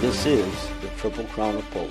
This is the Triple Crown of Polo.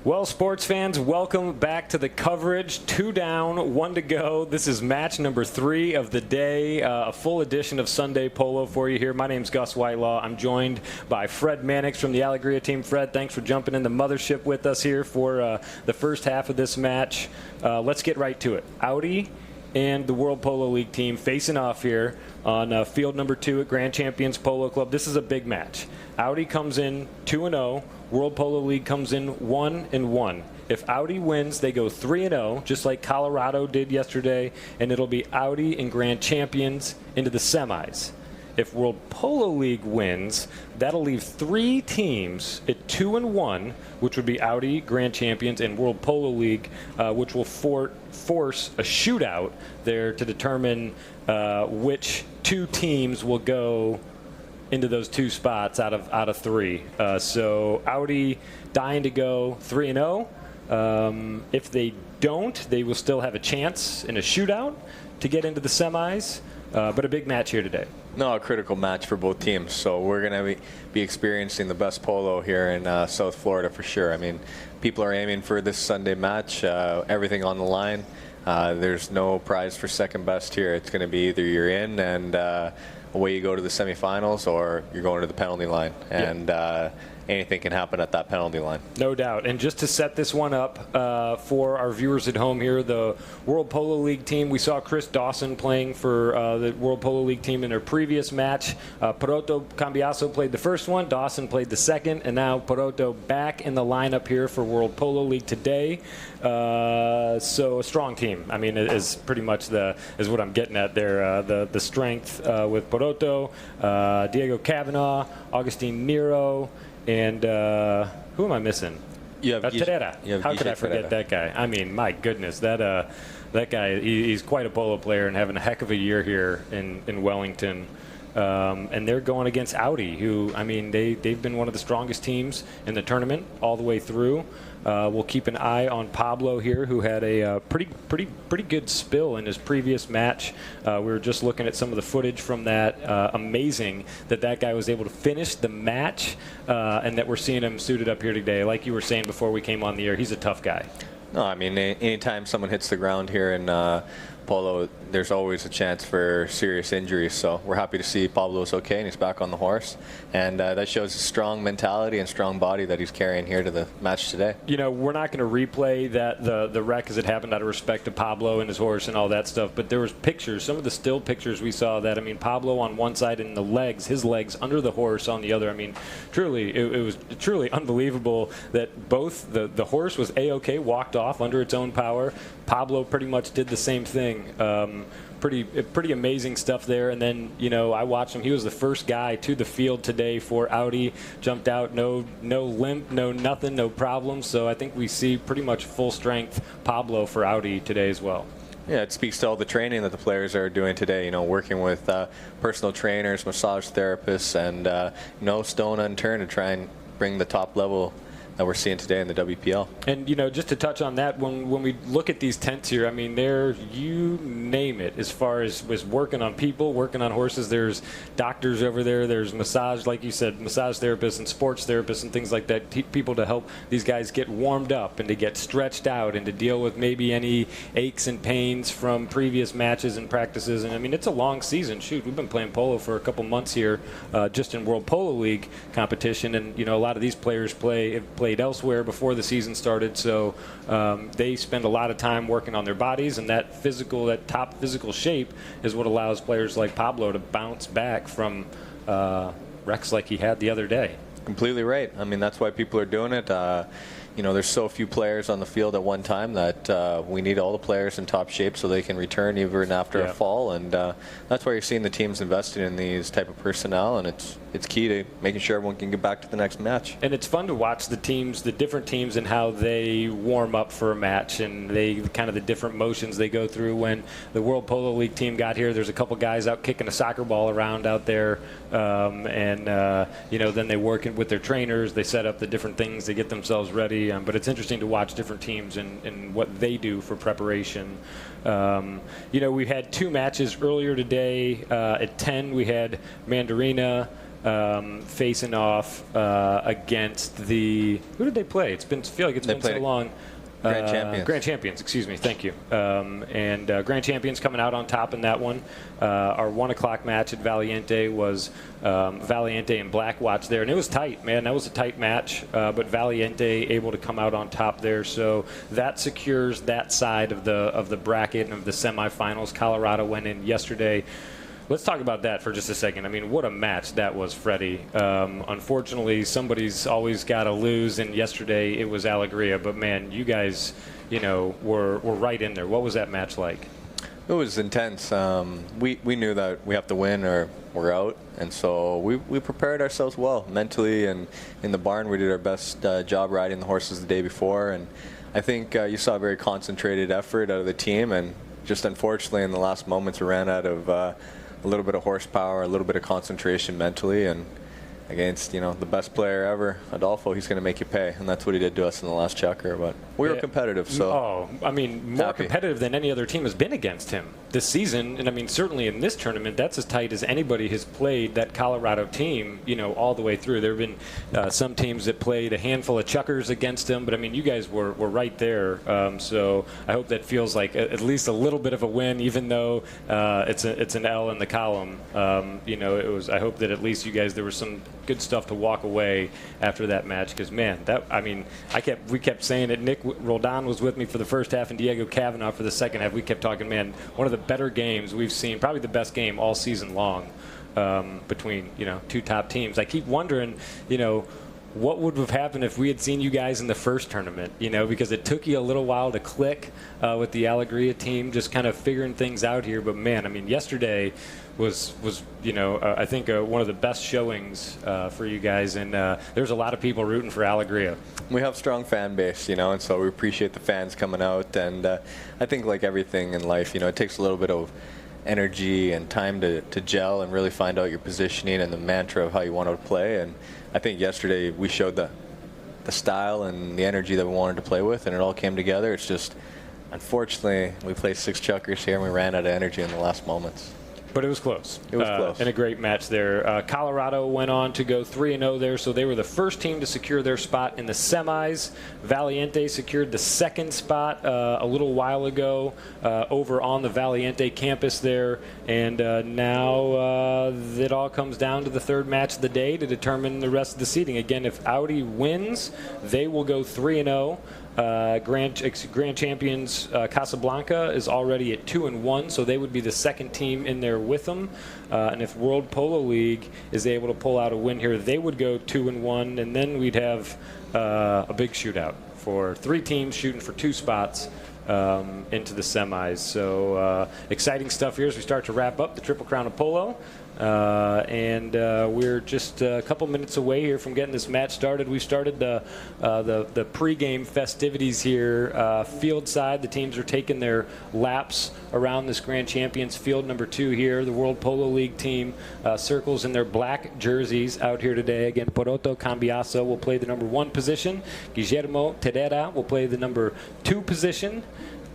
Well, sports fans, welcome back to the coverage. 2 down, 1 to go. This is match number 3 of the day. A full edition of Sunday Polo for you here. My name's Gus Whitelaw. I'm joined by Fred Mannix from the Alegria team. Fred, thanks for jumping in the mothership with us here for the first half of this match. Let's get right to it. Audi and the World Polo League team facing off here on field number 2 at Grand Champions Polo Club. This is a big match. Audi comes in 2-0. World Polo League comes in 1-1. If Audi wins, they go 3-0, just like Colorado did yesterday, and it'll be Audi and Grand Champions into the semis. If World Polo League wins, that'll leave 3 teams at 2-1, which would be Audi, Grand Champions, and World Polo League, which will force a shootout there to determine which 2 teams will go into those 2 spots out of 3. So Audi dying to go 3-0. If they don't, they will still have a chance in a shootout to get into the semis. But a big match here today. No, a critical match for both teams. So we're going to be experiencing the best polo here in South Florida for sure. I mean, people are aiming for this Sunday match, everything on the line. There's no prize for second best here. It's going to be either you're in and away you go to the semifinals, or you're going to the penalty line. And anything can happen at that penalty line. No doubt. And just to set this one up for our viewers at home here, the World Polo League team, we saw Chris Dawson playing for the World Polo League team in their previous match. Peroto Cambiaso played the first one, Dawson played the second, and now Peroto back in the lineup here for World Polo League today. So a strong team. I mean, is pretty much is what I'm getting at there. The strength with Peroto, Diego Cavanaugh, Augustine Nero, and who am I missing? Terera. How could I forget that guy? I mean, my goodness, that guy, he's quite a polo player and having a heck of a year here in Wellington. And they're going against Audi, who, I mean, they've been one of the strongest teams in the tournament all the way through. We'll keep an eye on Pablo here, who had a pretty good spill in his previous match. We were just looking at some of the footage from that. Amazing that guy was able to finish the match, and that we're seeing him suited up here today. Like you were saying before we came on the air, he's a tough guy. No, I mean, anytime someone hits the ground here in polo, there's always a chance for serious injuries. So we're happy to see Pablo's okay and he's back on the horse. And that shows a strong mentality and strong body that he's carrying here to the match today. You know, we're not going to replay the wreck as it happened out of respect to Pablo and his horse and all that stuff. But there was pictures, some of the still pictures we saw that, I mean, Pablo on one side and his legs under the horse on the other. I mean, truly, it was truly unbelievable that both the horse was A-OK, walked off under its own power. Pablo pretty much did the same thing. Pretty amazing stuff there. And then, you know, I watched him. He was the first guy to the field today for Audi. Jumped out, no limp, no nothing, no problem. So I think we see pretty much full strength Pablo for Audi today as well. Yeah, it speaks to all the training that the players are doing today, you know, working with personal trainers, massage therapists, and no stone unturned to try and bring the top level that we're seeing today in the WPL. And, you know, just to touch on that, when we look at these tents here, I mean, you name it, as far as working on people, working on horses. There's doctors over there. There's massage, like you said, massage therapists and sports therapists and things like that, people to help these guys get warmed up and to get stretched out and to deal with maybe any aches and pains from previous matches and practices. And, I mean, it's a long season. Shoot, we've been playing polo for a couple months here just in World Polo League competition. And, you know, a lot of these players have played elsewhere before the season started, so they spend a lot of time working on their bodies, and that top physical shape is what allows players like Pablo to bounce back from wrecks like he had the other day. Completely right. I mean, that's why people are doing it. You know, there's so few players on the field at one time that we need all the players in top shape so they can return even after a fall, and that's why you're seeing the teams investing in these type of personnel, and it's key to making sure everyone can get back to the next match. And it's fun to watch the different teams and how they warm up for a match, and they kind of the different motions they go through. When the World Polo League team got here, there's a couple guys out kicking a soccer ball around out there, you know, then they work with their trainers, they set up the different things to get themselves ready. But it's interesting to watch different teams and what they do for preparation. You know, we had 2 matches earlier today. At 10, we had Mandarina facing off against the, who did they play? I feel like it's been so long. Grand Champions. Grand Champions, excuse me. Thank you. And Grand Champions coming out on top in that one. Our 1 o'clock match at Valiente was Valiente and Blackwatch there. And it was tight, man. That was a tight match. But Valiente able to come out on top there. So that secures that side of the bracket and of the semifinals. Colorado went in yesterday. Let's talk about that for just a second. I mean, what a match that was, Freddie. Unfortunately, somebody's always got to lose, and yesterday it was Alegria. But, man, you guys, were right in there. What was that match like? It was intense. We knew that we have to win or we're out, and so we prepared ourselves well mentally, and in the barn we did our best job riding the horses the day before, and I think you saw a very concentrated effort out of the team, and just unfortunately in the last moments we ran out of a little bit of horsepower, a little bit of concentration mentally, and against the best player ever, Adolfo, he's going to make you pay, and that's what he did to us in the last Chukker. But we were competitive, so more competitive than any other team has been against him this season. And I mean, certainly in this tournament, that's as tight as anybody has played that Colorado team, all the way through. There have been some teams that played a handful of Chukkers against him, but I mean, you guys were right there. So I hope that feels like at least a little bit of a win, even though it's an L in the column. It was. I hope that at least you guys, there was some good stuff to walk away after that match, because man, we kept saying it. Nick Roldan was with me for the first half and Diego Kavanaugh for the second half. We kept talking, man, one of the better games we've seen, probably the best game all season long, between two top teams. I keep wondering, what would have happened if we had seen you guys in the first tournament, because it took you a little while to click with the Alegria team, just kind of figuring things out here. But man, I mean, yesterday was I think one of the best showings for you guys, and there's a lot of people rooting for Alegria. We have a strong fan base, and so we appreciate the fans coming out, and I think like everything in life, it takes a little bit of energy and time to gel and really find out your positioning and the mantra of how you want to play. And I think yesterday we showed the style and the energy that we wanted to play with, and it all came together. It's just, unfortunately, we played 6 Chukkers here and we ran out of energy in the last moments. But it was close. It was close. And a great match there. Colorado went on to go 3-0 there, so they were the first team to secure their spot in the semis. Valiente secured the second spot a little while ago over on the Valiente campus there. And now it all comes down to the third match of the day to determine the rest of the seeding. Again, if Audi wins, they will go 3-0. Grand Champions Casablanca is already at 2-1, so they would be the second team in there with them. And if World Polo League is able to pull out a win here, they would go 2-1, and then we'd have a big shootout for 3 teams shooting for 2 spots into the semis. So exciting stuff here as we start to wrap up the Triple Crown of Polo. And we're just a couple minutes away here from getting this match started. We started the pregame festivities here field side. The teams are taking their laps around this Grand Champions field number 2 here. The World Polo League team circles in their black jerseys out here today. Again, Poroto Cambiaso will play the number 1 position. Guillermo Terera will play the number 2 position.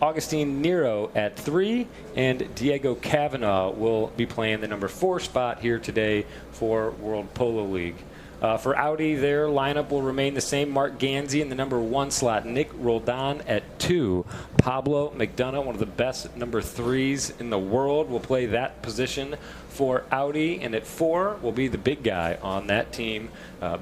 Augustine Nero at 3, and Diego Kavanaugh will be playing the number 4 spot here today for World Polo League. For Audi, their lineup will remain the same. Mark Ganzi in the number 1 slot. Nick Roldan at 2. Pablo McDonough, one of the best number 3s in the world, will play that position for Audi. And at 4 will be the big guy on that team.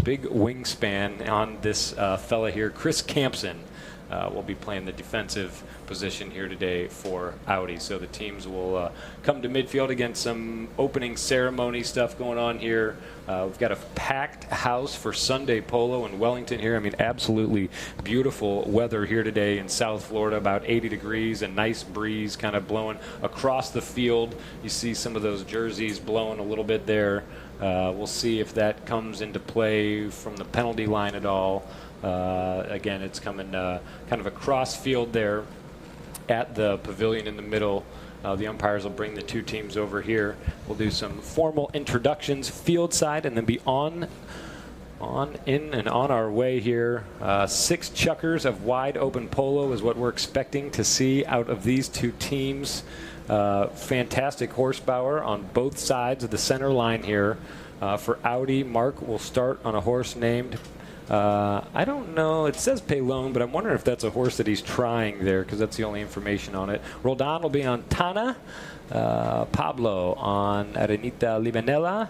Big wingspan on this fella here, Chris Campson. Will be playing the defensive position here today for Audi. So the teams will come to midfield. Again, some opening ceremony stuff going on here. We've got a packed house for Sunday Polo in Wellington here. I mean, absolutely beautiful weather here today in South Florida, about 80 degrees, a nice breeze kind of blowing across the field. You see some of those jerseys blowing a little bit there. We'll see if that comes into play from the penalty line at all. Again, it's coming kind of across field there at the pavilion in the middle. The umpires will bring the 2 teams over here. We'll do some formal introductions field side and then be on our way here. 6 Chukkers of wide open polo is what we're expecting to see out of these 2 teams. Fantastic horsepower on both sides of the center line here. For Audi, Mark will start on a horse named, I don't know, it says Pelon, but I'm wondering if that's a horse that he's trying there, because that's the only information on it. Roldan will be on Tana, Pablo on Arenita Libanela,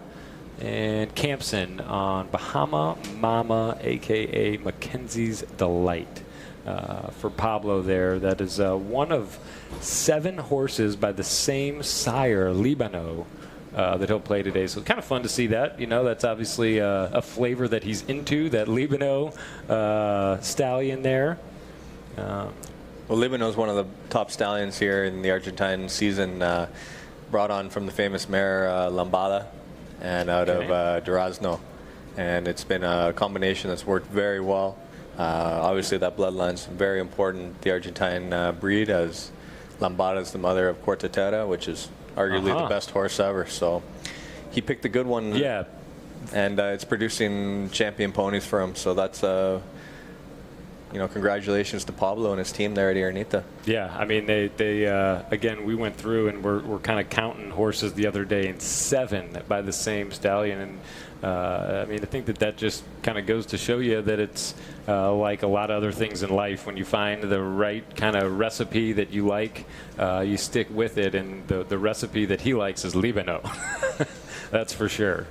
and Campson on Bahama Mama, a.k.a. Mackenzie's Delight. For Pablo there, that is one of 7 horses by the same sire, Libano, that he'll play today. So it's kind of fun to see that. You know, that's obviously a flavor that he's into, that Libano stallion there. Well, Libano is one of the top stallions here in the Argentine season, brought on from the famous mare Lambada and out of Durazno. And it's been a combination that's worked very well. Obviously, that bloodline's very important, the Argentine breed, as Lambada is the mother of Cortatera, which is arguably the best horse ever. So he picked a good one. Yeah. And it's producing champion ponies for him. So that's, congratulations to Pablo and his team there at Arenita. Yeah, I mean, they again, we went through and we're kind of counting horses the other day, and 7 by the same stallion. And I mean, I think that just kind of goes to show you that it's like a lot of other things in life. When you find the right kind of recipe that you like, you stick with it. And the recipe that he likes is Libano. That's for sure.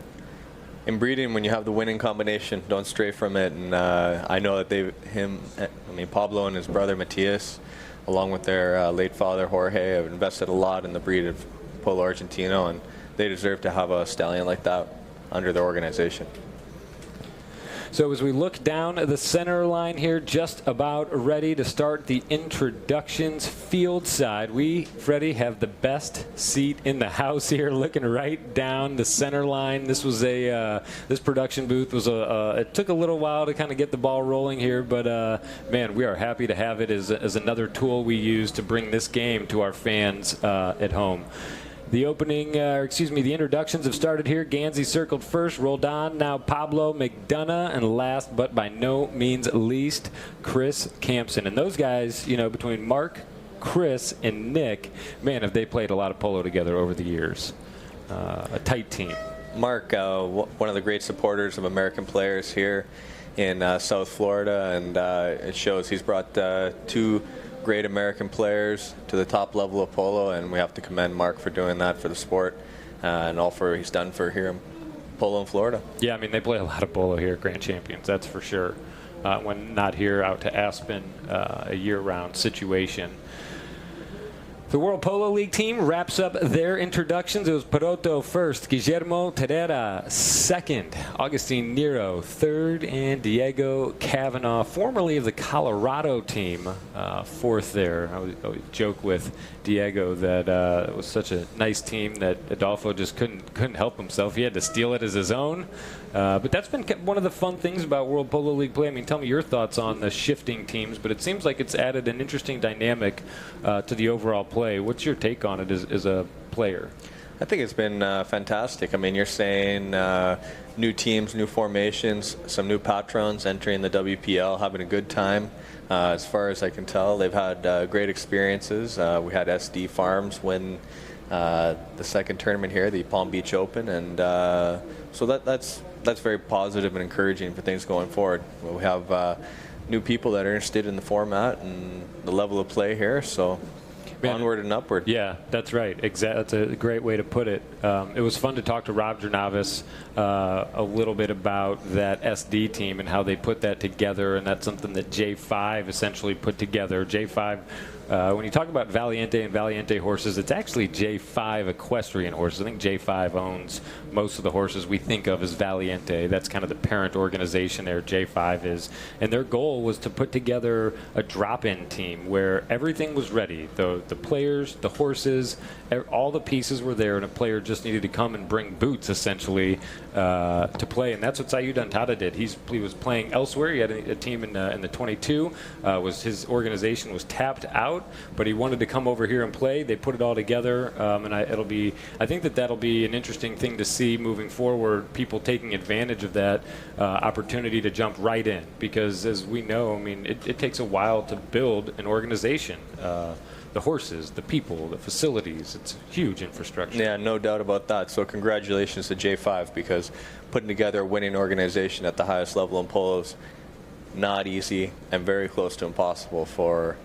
In breeding, when you have the winning combination, don't stray from it. And I know that Pablo and his brother Matias, along with their late father Jorge, have invested a lot in the breed of Polo Argentino, and they deserve to have a stallion like that under their organization. So as we look down the center line here, just about ready to start the introductions field side. We, Freddie, have the best seat in the house here, looking right down the center line. This was this production booth was it took a little while to kind of get the ball rolling here, but man, we are happy to have it as another tool we use to bring this game to our fans at home. The the introductions have started here. Gansey circled first, Roldan, now Pablo, McDonough, and last but by no means least, Chris Campson. And those guys, between Mark, Chris, and Nick, man, have they played a lot of polo together over the years. A tight team. Mark, one of the great supporters of American players here in South Florida, and it shows he's brought 2 great American players to the top level of polo, and we have to commend Mark for doing that for the sport and all for he's done for here in polo in Florida. Yeah, I mean, they play a lot of polo here at Grand Champions, that's for sure. When not here, out to Aspen, a year-round situation. The World Polo League team wraps up their introductions. It was Peroto first, Guillermo Terera second, Augustine Nero third, and Diego Cavanaugh, formerly of the Colorado team, fourth there. I would joke with Diego that it was such a nice team that Adolfo just couldn't help himself. He had to steal it as his own. But that's been one of the fun things about World Polo League play. I mean, tell me your thoughts on the shifting teams, but it seems like it's added an interesting dynamic to the overall play. What's your take on it as a player? I think it's been fantastic. I mean, you're saying new teams, new formations, some new patrons entering the WPL, having a good time. As far as I can tell, they've had great experiences. We had SD Farms win the second tournament here, the Palm Beach Open, and so that's very positive and encouraging for things going forward. We have new people that are interested in the format and the level of play here, so onward and upward. Yeah, that's right. That's a great way to put it. It was fun to talk to Rob Jernavis a little bit about that SD team and how they put that together, and that's something that J5 essentially put together. J5, when you talk about Valiente and Valiente horses, it's actually J5 equestrian horses. I think J5 owns most of the horses we think of as Valiente. That's kind of the parent organization there, J5 is. And their goal was to put together a drop-in team where everything was ready. The players, the horses, all the pieces were there, and a player just needed to come and bring boots, essentially, to play. And that's what Sayu Dantada did. He was playing elsewhere. He had a team in the 22. His organization was tapped out, but he wanted to come over here and play. They put it all together, and I think that'll be an interesting thing to see moving forward, people taking advantage of that opportunity to jump right in, because as we know, I mean, it takes a while to build an organization. The the horses, the people, the facilities. It's huge infrastructure. Yeah, no doubt about that. So congratulations to J5, because putting together a winning organization at the highest level in polo's not easy and very close to impossible for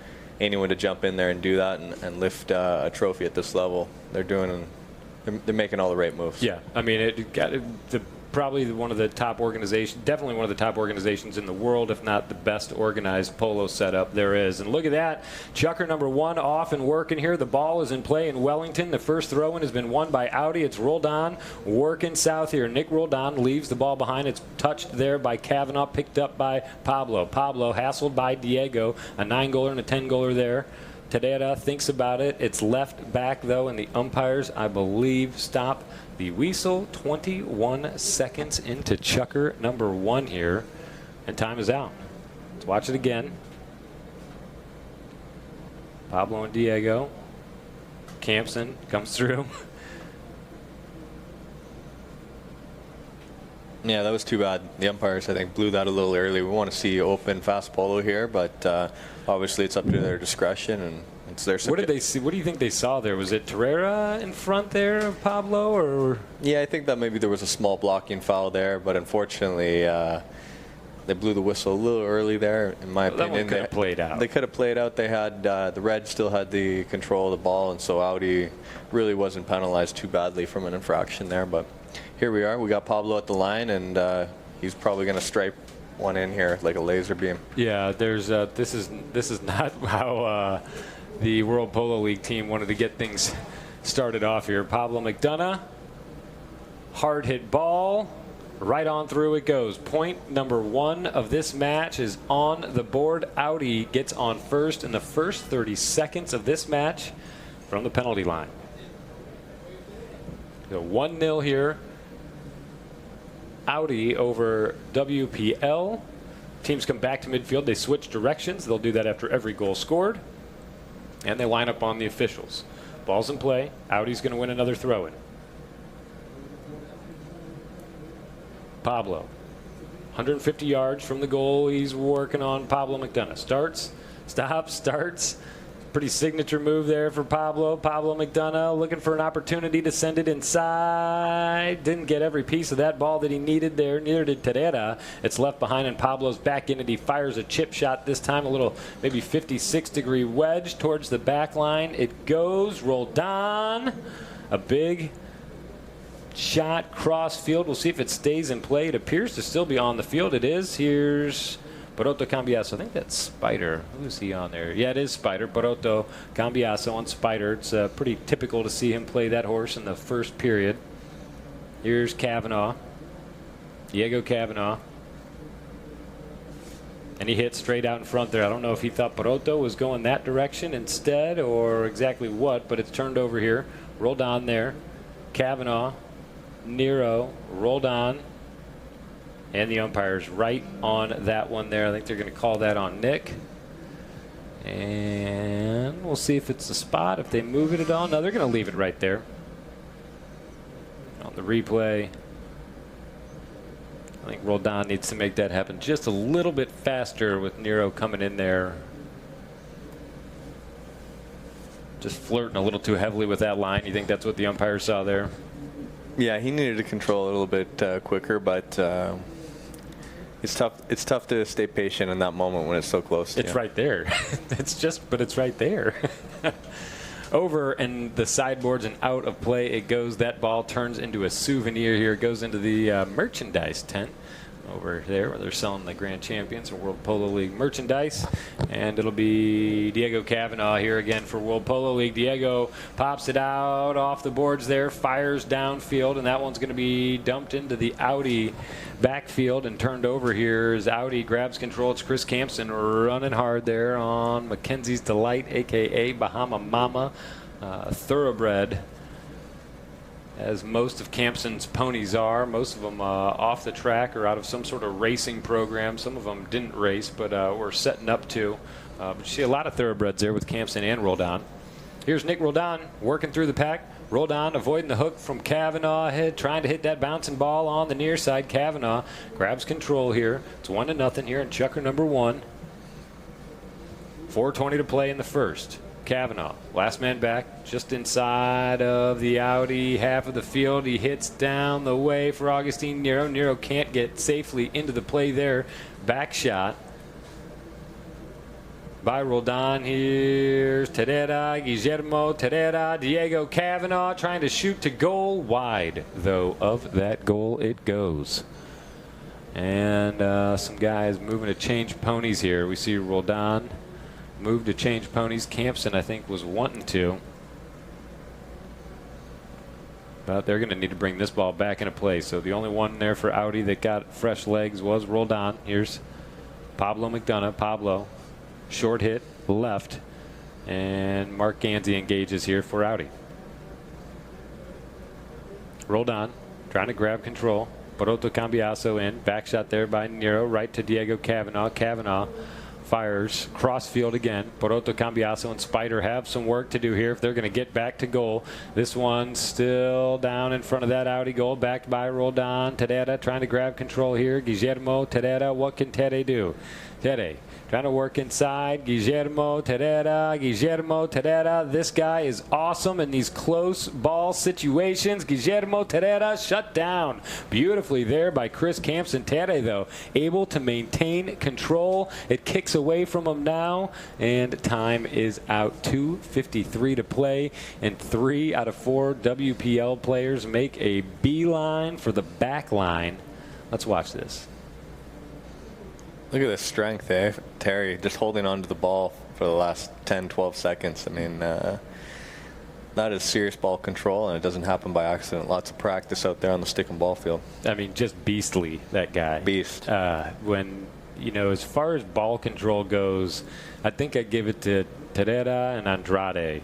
anyone to jump in there and do that and lift a trophy at this level. They're making all the right moves. Yeah, I mean, probably one of the top organizations, definitely one of the top organizations in the world, if not the best organized polo setup there is. And look at that. Chukker number 1 off and working here. The ball is in play in Wellington. The first throw-in has been won by Audi. It's Roldan working south here. Nick Roldan leaves the ball behind. It's touched there by Kavanaugh, picked up by Pablo. Pablo hassled by Diego. A 9-goaler and a 10-goaler there. Tadera thinks about it. It's left back, though, and the umpires, I believe, stop the whistle. 21 seconds into Chukker number 1 here, and time is out. Let's watch it again. Pablo and Diego. Campson comes through. Yeah, that was too bad. The umpires, I think, blew that a little early. We want to see open, fast polo here, but obviously it's up to their discretion, and it's their. What did they see? What do you think they saw there? Was it Torreira in front there of Pablo, or? Yeah, I think that maybe there was a small blocking foul there, but unfortunately, they blew the whistle a little early there. In my opinion, that one could have played out. They could have played out. They had the Reds still had the control of the ball, and so Audi really wasn't penalized too badly from an infraction there, but. Here we are. We got Pablo at the line, and he's probably going to stripe one in here like a laser beam. Yeah, there's this is not how the World Polo League team wanted to get things started off here. Pablo McDonough, hard hit ball, right on through it goes. Point number 1 of this match is on the board. Audi gets on first in the first 30 seconds of this match from the penalty line. So 1-0 here. Audi over WPL. Teams come back to midfield. They switch directions. They'll do that after every goal scored. And they line up on the officials. Ball's in play. Audi's going to win another throw-in. Pablo. 150 yards from the goal. He's working on Pablo McDonough. Starts, stops, starts. Pretty signature move there for Pablo. Pablo McDonough looking for an opportunity to send it inside. Didn't get every piece of that ball that he needed there. Neither did Terera. It's left behind, and Pablo's back in it. He fires a chip shot this time, a little maybe 56-degree wedge towards the back line. It goes. Roldan. A big shot cross field. We'll see if it stays in play. It appears to still be on the field. It is. Here's Baroto Cambiaso. I think that's Spider. Who's he on there? Yeah, it is Spider. Baroto Cambiaso on Spider. It's pretty typical to see him play that horse in the first period. Here's Kavanaugh. Diego Kavanaugh. And he hit straight out in front there. I don't know if he thought Baroto was going that direction instead or exactly what, but it's turned over here. Rolled on there. Kavanaugh. Nero. Rolled on. And the umpire's right on that one there. I think they're going to call that on Nick. And we'll see if it's the spot, if they move it at all. No, they're going to leave it right there. On the replay, I think Roldan needs to make that happen just a little bit faster with Nero coming in there. Just flirting a little too heavily with that line. You think that's what the umpire saw there? Yeah, he needed to control a little bit quicker, but it's tough. It's tough to stay patient in that moment when it's so close. It's right there. But it's right there. Over and the sideboards and out of play it goes. That ball turns into a souvenir here. It goes into the merchandise tent over there where they're selling the Grand Champions or World Polo League merchandise. And it'll be Diego Kavanaugh here again for World Polo League. Diego pops it out off the boards there, fires downfield, and that one's going to be dumped into the Audi backfield and turned over here as Audi grabs control. It's Chris Campson running hard there on Mackenzie's Delight, a.k.a. Bahama Mama, thoroughbred, as most of Campson's ponies are. Most of them off the track or out of some sort of racing program. Some of them didn't race, but were setting up to. But you see a lot of thoroughbreds there with Campson and Roldan. Here's Nick Roldan working through the pack. Roldan avoiding the hook from Kavanaugh ahead, trying to hit that bouncing ball on the near side. Kavanaugh grabs control here. It's 1-0 here in Chukker number 1. 4:20 to play in the first. Kavanaugh, last man back, just inside of the Audi half of the field. He hits down the way for Augustine Nero. Nero can't get safely into the play there. Back shot by Roldan. Here's Terera, Guillermo Terera, Diego Kavanaugh trying to shoot to goal. Wide, though, of that goal it goes. And some guys moving to change ponies here. We see Roldan move to change ponies. Campson, I think, was wanting to. But they're going to need to bring this ball back into play. So the only one there for Audi that got fresh legs was Roldan. Here's Pablo McDonough. Pablo, short hit, left. And Mark Ganzi engages here for Audi. Roldan trying to grab control. Poroto Cambiaso in. Back shot there by Nero. Right to Diego Kavanaugh. Kavanaugh fires cross field again. Poroto Cambiaso and Spider have some work to do here if they're going to get back to goal. This one still down in front of that Audi goal, backed by Roldan. Terera trying to grab control here. Guillermo Terera. What can Tere do? Tere trying to work inside. Guillermo Terera. Guillermo Terera. This guy is awesome in these close ball situations. Guillermo Terera shut down beautifully there by Chris Campson. Tere, though, able to maintain control. It kicks away from him now, and time is out. 2:53 to play, and 3 out of 4 WPL players make a beeline for the back line. Let's watch this. Look at the strength, eh? Terry just holding on to the ball for the last 10, 12 seconds. I mean, that is serious ball control, and it doesn't happen by accident. Lots of practice out there on the stick and ball field. I mean, just beastly, that guy. Beast. When, you know, as far as ball control goes, I think I give it to Terera and Andrade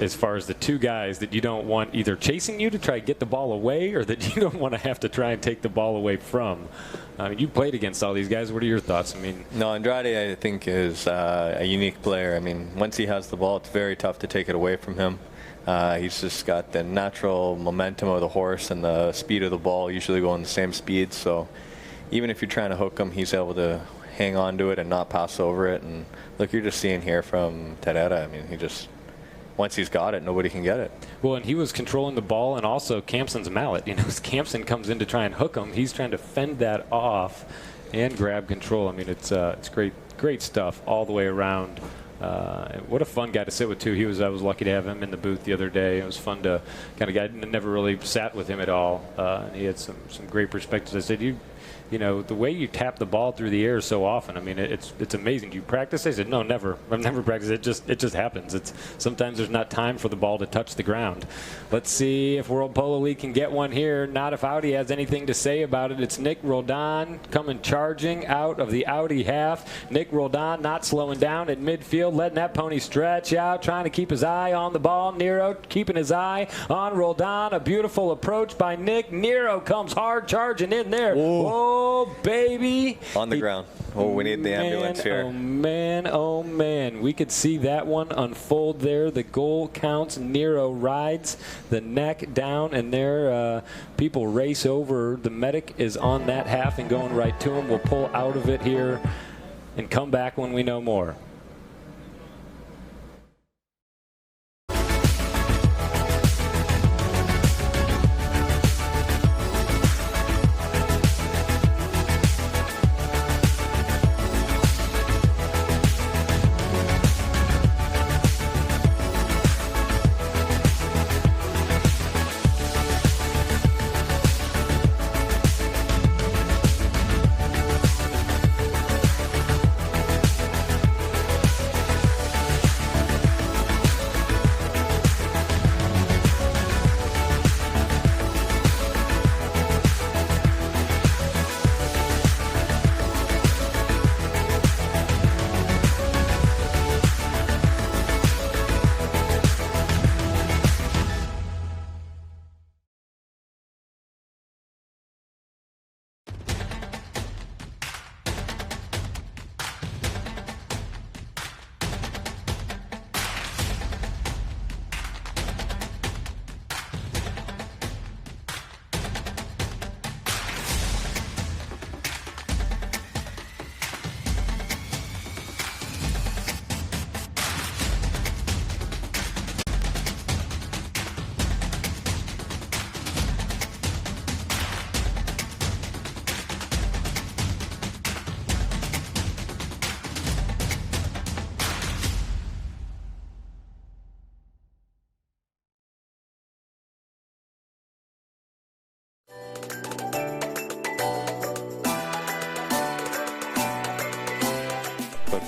as far as the two guys that you don't want either chasing you to try to get the ball away or that you don't want to have to try and take the ball away from. You played against all these guys. What are your thoughts? I mean, no, Andrade, I think, is a unique player. I mean, once he has the ball, it's very tough to take it away from him. He's just got the natural momentum of the horse and the speed of the ball, usually going the same speed. So even if you're trying to hook him, he's able to hang on to it and not pass over it. And look, you're just seeing here from Terera. I mean, he just, once he's got it, nobody can get it. Well, and he was controlling the ball, and also Campson's mallet. You know, as Campson comes in to try and hook him, he's trying to fend that off and grab control. I mean, it's great stuff all the way around. What a fun guy to sit with too. I was lucky to have him in the booth the other day. It was fun to kind of guy. Never really sat with him at all, and he had some great perspectives. I said, you know, the way you tap the ball through the air so often, I mean, it's amazing. Do you practice? I said, no, never. I've never practiced. It just happens. Sometimes there's not time for the ball to touch the ground. Let's see if World Polo League can get one here. Not if Audi has anything to say about it. It's Nick Roldan coming charging out of the Audi half. Nick Roldan not slowing down at midfield, letting that pony stretch out, trying to keep his eye on the ball. Nero keeping his eye on Roldan. A beautiful approach by Nick. Nero comes hard charging in there. Whoa. Oh, baby. On the ground. Oh, we need the ambulance here. Oh, man. Oh, man. We could see that one unfold there. The goal counts. Nero rides the neck down, and there people race over. The medic is on that half and going right to him. We'll pull out of it here and come back when we know more.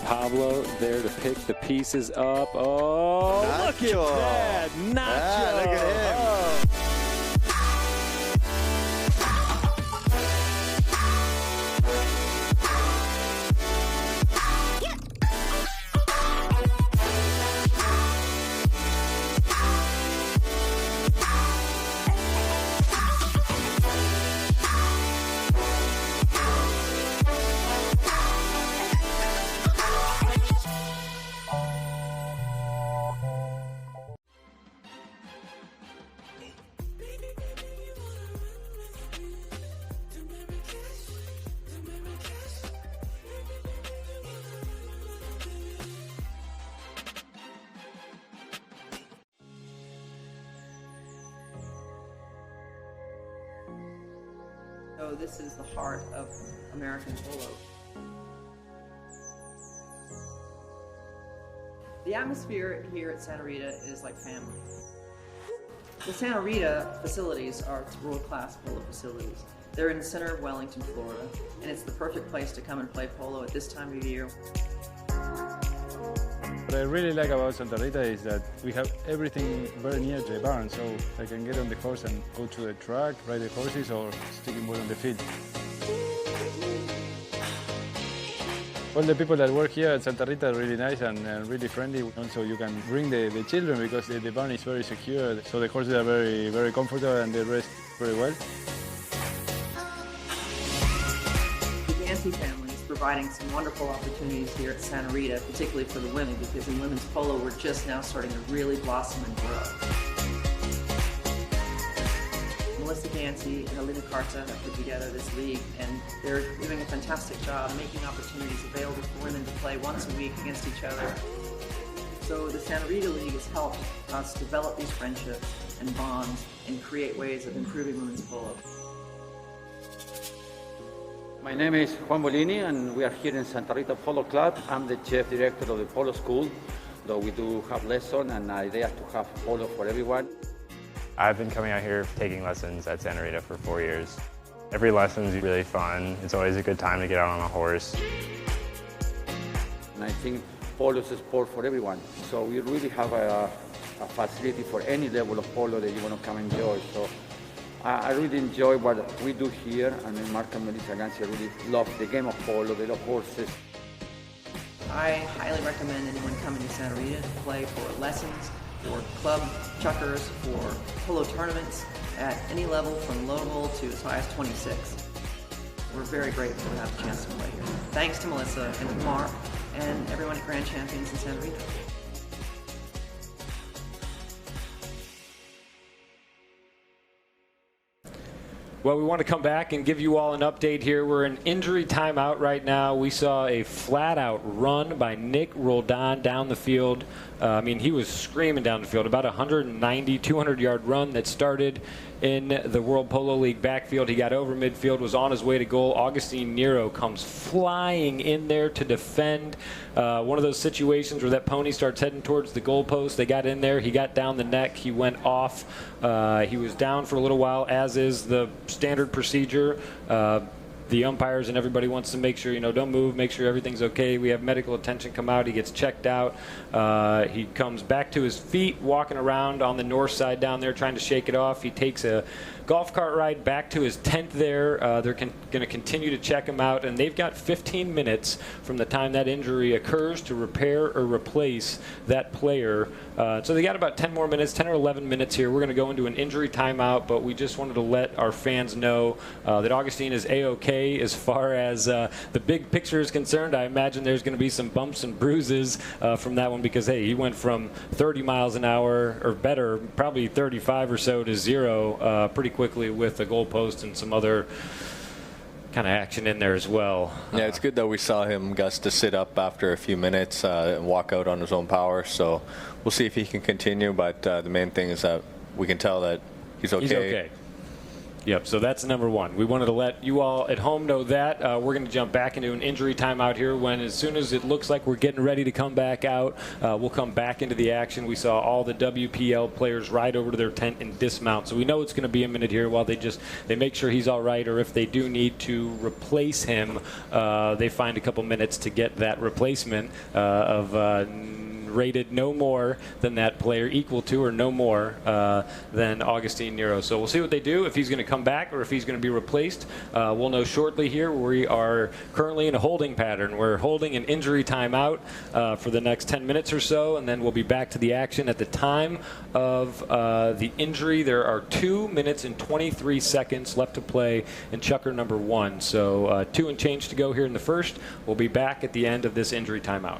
Pablo there to pick the pieces up. Oh, look at that. Nacho. Look at him. Oh. So this is the heart of American polo. The atmosphere here at Santa Rita is like family. The Santa Rita facilities are world-class polo facilities. They're in the center of Wellington, Florida, and it's the perfect place to come and play polo at this time of year. What I really like about Santa Rita is that we have everything very near to the barn, so I can get on the horse and go to the track, ride the horses, or sticking ball on the field. All the people that work here at Santa Rita are really nice and really friendly. Also, you can bring the children because the barn is very secure, so the horses are very, very comfortable and they rest very well. The Gancy family is providing some wonderful opportunities here at Santa Rita, particularly for the women, because in women's polo we're just now starting to really blossom and grow. Melissa Gancy and Alina Carta have put together this league, and they're doing a fantastic job making opportunities available for women to play once a week against each other. So the Santa Rita League has helped us develop these friendships and bonds and create ways of improving women's polo. My name is Juan Bolini, and we are here in Santa Rita Polo Club. I'm the chef director of the polo school, though we do have lessons and idea to have polo for everyone. I've been coming out here taking lessons at Santa Rita for 4 years. Every lesson is really fun. It's always a good time to get out on a horse. And I think polo is a sport for everyone. So we really have a facility for any level of polo that you want to come enjoy. So I really enjoy what we do here, and Mark and Melissa Gancy really love the game of polo, they love horses. I highly recommend anyone coming to Santa Rita to play for lessons, for club chukkers, for polo tournaments at any level from local to as high as 26. We're very grateful to have the chance to play here. Thanks to Melissa and Mark and everyone at Grand Champions in Santa Rita. Well, we want to come back and give you all an update here. We're in injury timeout right now. We saw a flat-out run by Nick Roldan down the field. He was screaming down the field. About 190, 200-yard run that started in the World Polo League backfield. He got over midfield, was on his way to goal. Augustine Nero comes flying in there to defend. One of those situations where that pony starts heading towards the goalpost. They got in there. He got down the neck. He went off. He was down for a little while, as is the standard procedure. The umpires and everybody wants to make sure, don't move, make sure everything's okay. We have medical attention come out. He gets checked out. He comes back to his feet, walking around on the north side down there, trying to shake it off. He takes a golf cart ride back to his tent there. They're going to continue to check him out, and they've got 15 minutes from the time that injury occurs to repair or replace that player. So they got about 10 more minutes, 10 or 11 minutes here. We're going to go into an injury timeout, but we just wanted to let our fans know that Augustine is A-OK as far as the big picture is concerned. I imagine there's going to be some bumps and bruises from that one because, hey, he went from 30 miles an hour or better, probably 35 or so, to 0 pretty quickly with the goalpost and some other kind of action in there as well. Yeah, it's good that we saw him, Gus, to sit up after a few minutes and walk out on his own power. So we'll see if he can continue, but the main thing is that we can tell that he's okay. He's okay. Yep, so that's number one. We wanted to let you all at home know that. We're going to jump back into an injury timeout here when as soon as it looks like we're getting ready to come back out, we'll come back into the action. We saw all the WPL players ride over to their tent and dismount. So we know it's going to be a minute here while they make sure he's all right, or if they do need to replace him, they find a couple minutes to get that replacement rated no more than that player, equal to or no more than Augustine Nero. So we'll see what they do, if he's going to come back or if he's going to be replaced. We'll know shortly here. We are currently in a holding pattern. We're holding an injury timeout for the next 10 minutes or so, and then we'll be back to the action. At the time of the injury, there are 2 minutes and 23 seconds left to play in Chukker number 1. So 2 and change to go here in the first. We'll be back at the end of this injury timeout.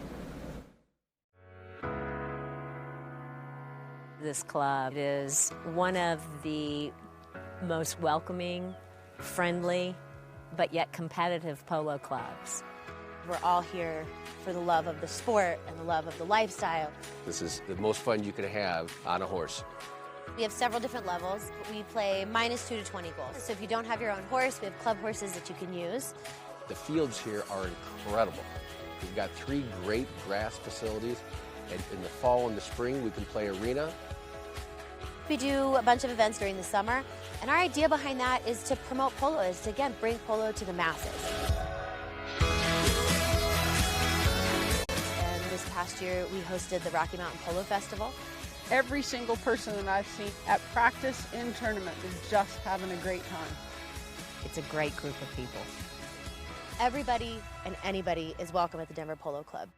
This club is one of the most welcoming, friendly, but yet competitive polo clubs. We're all here for the love of the sport and the love of the lifestyle. This is the most fun you can have on a horse. We have several different levels. We play -2 to 20 goals. So if you don't have your own horse, we have club horses that you can use. The fields here are incredible. We've got 3 great grass facilities, and in the fall and the spring we can play arena. We do a bunch of events during the summer, and our idea behind that is to promote polo, is to, again, bring polo to the masses. And this past year, we hosted the Rocky Mountain Polo Festival. Every single person that I've seen at practice and tournament is just having a great time. It's a great group of people. Everybody and anybody is welcome at the Denver Polo Club.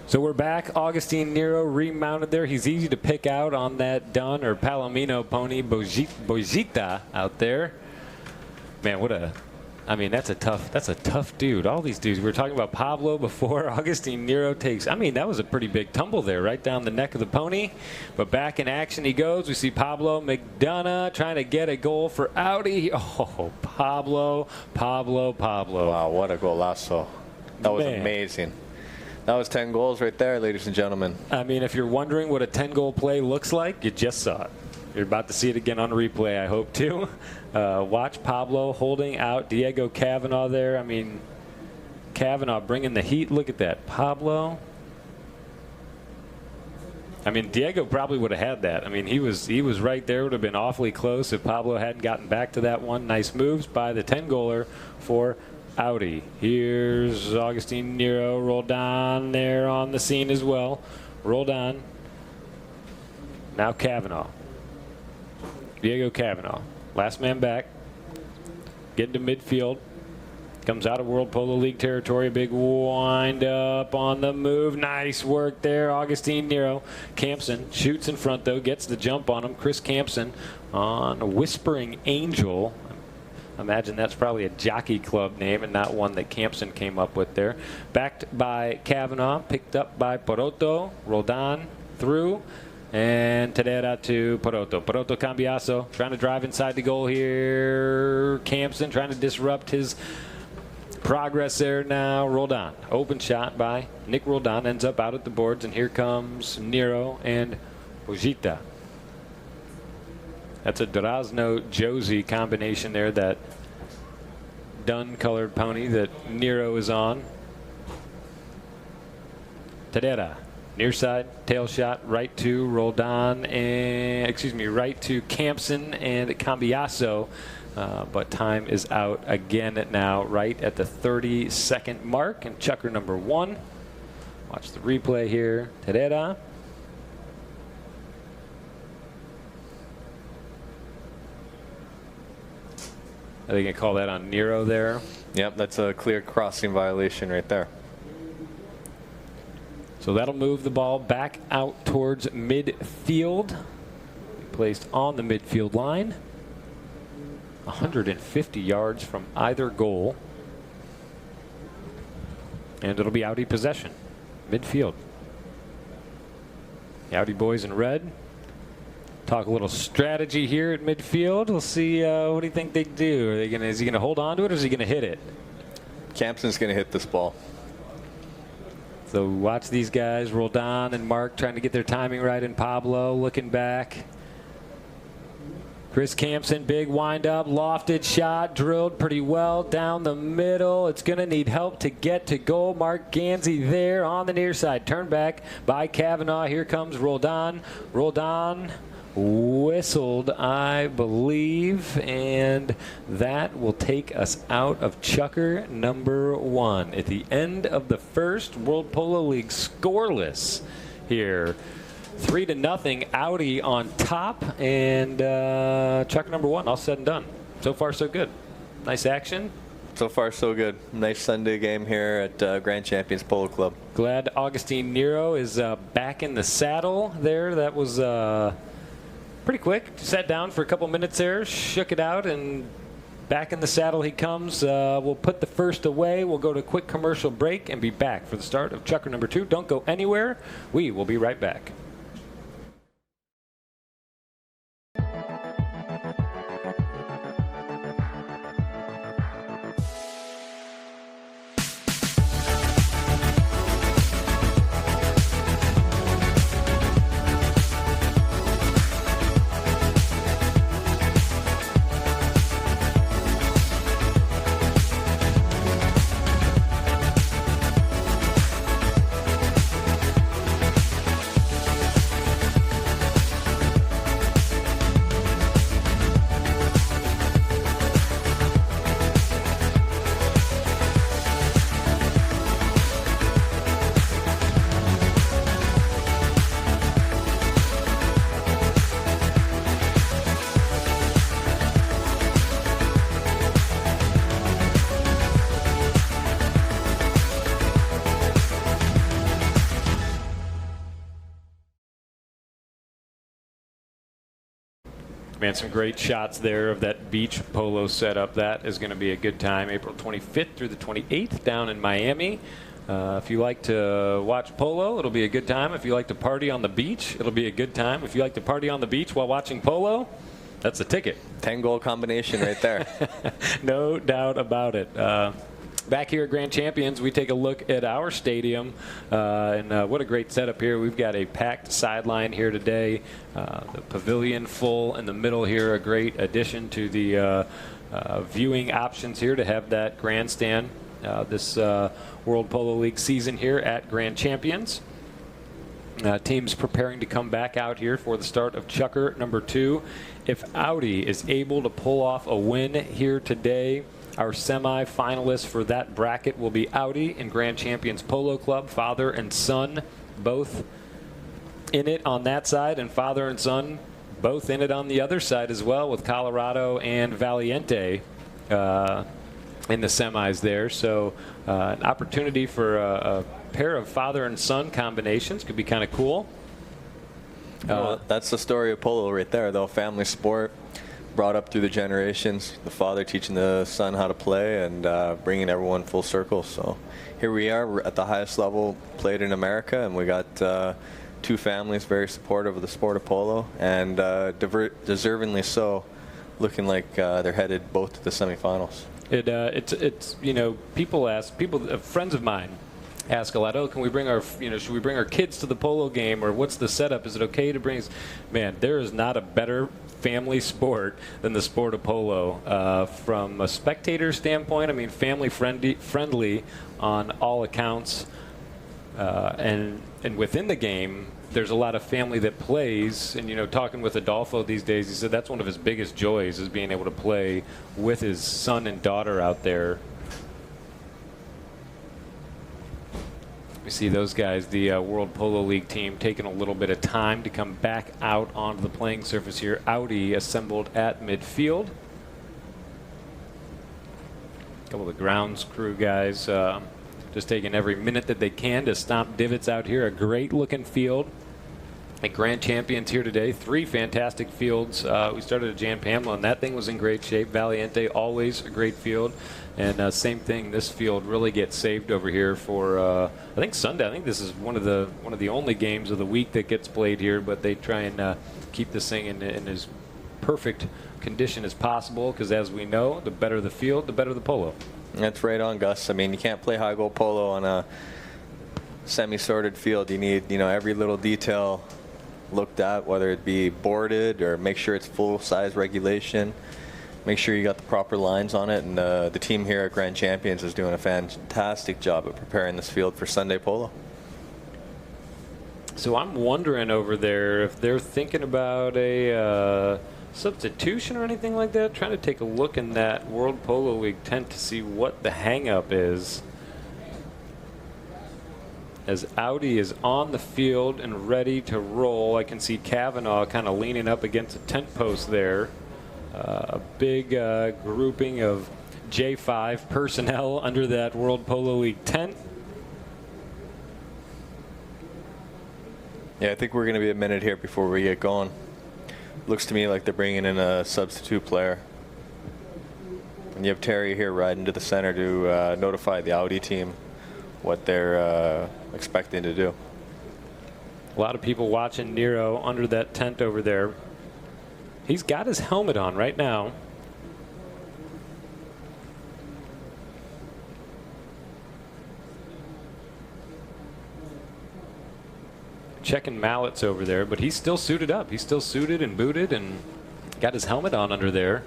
So we're back. Augustine Nero remounted there. He's easy to pick out on that Dun or Palomino pony, Bojita out there. Man, that's a tough dude. All these dudes. We were talking about Pablo before. Augustine Nero takes, that was a pretty big tumble there, right down the neck of the pony. But back in action he goes. We see Pablo McDonough trying to get a goal for Audi. Oh, Pablo. Wow, what a golazo. That was amazing. That was 10 goals right there, ladies and gentlemen. If you're wondering what a 10-goal play looks like, you just saw it. You're about to see it again on replay, I hope, too. Watch Pablo holding out Diego Cavanaugh there. Cavanaugh bringing the heat. Look at that. Pablo. Diego probably would have had that. He was right there. Would have been awfully close if Pablo hadn't gotten back to that one. Nice moves by the 10-goaler for Audi. Here's Augustine Nero. Roldan there on the scene as well. Roldan. Now Cavanaugh. Diego Cavanaugh. Last man back. Getting to midfield. Comes out of World Polo League territory. Big wind up on the move. Nice work there, Augustine Nero. Campson shoots in front, though. Gets the jump on him. Chris Campson on Whispering Angel. Imagine that's probably a jockey club name and not one that Campson came up with there. Backed by Cavanaugh, picked up by Poroto. Roldan through. And Tadera to Poroto. Poroto Cambiaso trying to drive inside the goal here. Campson trying to disrupt his progress there now. Roldan. Open shot by Nick Roldan. Ends up out at the boards. And here comes Nero and Bojita. That's a Durazno-Josie combination there that dun colored pony that Nero is on. Tadera, near side, tail shot, right to Roldan, and right to Campson and Cambiaso. But time is out again now, right at the 30-second mark, and Chukker number 1. Watch the replay here. Tadera. Are they going to call that on Nero there? Yep, that's a clear crossing violation right there. So that'll move the ball back out towards midfield. Placed on the midfield line. 150 yards from either goal. And it'll be Audi possession. Midfield. The Audi boys in red. Talk a little strategy here at midfield. We'll see what do you think they do. Is he gonna hold on to it, or is he gonna hit it? Campson's gonna hit this ball. So watch these guys, Roldan and Mark, trying to get their timing right, and Pablo looking back. Chris Campson, big wind up, lofted shot, drilled pretty well down the middle. It's going to need help to get to goal. Mark Ganzi there on the near side. Turn back by Kavanaugh. Here comes Roldan. Roldan whistled, I believe, and that will take us out of Chukker number 1. At the end of the first, World Polo League scoreless here. 3-0 Audi on top, and Chukker number 1 all said and done. So far so good. Nice action. So far so good. Nice Sunday game here at Grand Champions Polo Club. Glad Augustine Nero is back in the saddle there. That was pretty quick. Sat down for a couple minutes there, shook it out, and back in the saddle he comes. We'll put the first away. We'll go to a quick commercial break and be back for the start of Chukker number 2. Don't go anywhere. We will be right back. Man, some great shots there of that beach polo setup. That is going to be a good time. April 25th through the 28th down in Miami. If you like to watch polo, it'll be a good time. If you like to party on the beach, it'll be a good time. If you like to party on the beach while watching polo, that's a ticket. 10-goal combination right there. No doubt about it. Back here at Grand Champions, we take a look at our stadium, and what a great setup here. We've got a packed sideline here today. The pavilion full in the middle here, a great addition to the viewing options here to have that grandstand this World Polo League season here at Grand Champions. Teams preparing to come back out here for the start of Chukker number 2. If Audi is able to pull off a win here today, our semi-finalists for that bracket will be Audi and Grand Champions Polo Club, father and son, both in it on that side, and father and son both in it on the other side as well, with Colorado and Valiente in the semis there. So an opportunity for a pair of father and son combinations could be kind of cool. Well, that's the story of polo right there, though. Family sport, brought up through the generations, the father teaching the son how to play and bringing everyone full circle. So here we are, we're at the highest level played in America, and we got two families very supportive of the sport of polo, and deservingly so, looking like they're headed both to the semifinals. It's you know, people friends of mine ask a lot, oh, can we bring our, should we bring our kids to the polo game, or what's the setup? Is it okay to bring? Man, there is not a better family sport than the sport of polo. From a spectator standpoint, I mean, family friendly on all accounts, and within the game, there's a lot of family that plays. And talking with Adolfo these days, he said that's one of his biggest joys is being able to play with his son and daughter out there. We see those guys, the World Polo League team, taking a little bit of time to come back out onto the playing surface here. Audi assembled at midfield. A couple of the grounds crew guys just taking every minute that they can to stomp divots out here. A great looking field. And Grand Champions here today. 3 fantastic fields. We started at Jan Pamela, and that thing was in great shape. Valiente, always a great field. And same thing, this field really gets saved over here for, I think, Sunday. I think this is one of the only games of the week that gets played here, but they try and keep this thing in as perfect condition as possible, because as we know, the better the field, the better the polo. That's right on, Gus. I mean, you can't play high goal polo on a semi-sorted field. You need, every little detail looked at, whether it be boarded or make sure it's full-size regulation. Make sure you got the proper lines on it, and the team here at Grand Champions is doing a fantastic job of preparing this field for Sunday polo. So I'm wondering over there if they're thinking about a substitution or anything like that. Trying to take a look in that World Polo League tent to see what the hang-up is. As Audi is on the field and ready to roll, I can see Kavanaugh kind of leaning up against a tent post there. A big grouping of J5 personnel under that World Polo League tent. Yeah, I think we're going to be a minute here before we get going. Looks to me like they're bringing in a substitute player. And you have Terry here riding to the center to notify the Audi team what they're expecting to do. A lot of people watching Nero under that tent over there. He's got his helmet on right now. Checking mallets over there, but he's still suited up. He's still suited and booted and got his helmet on under there.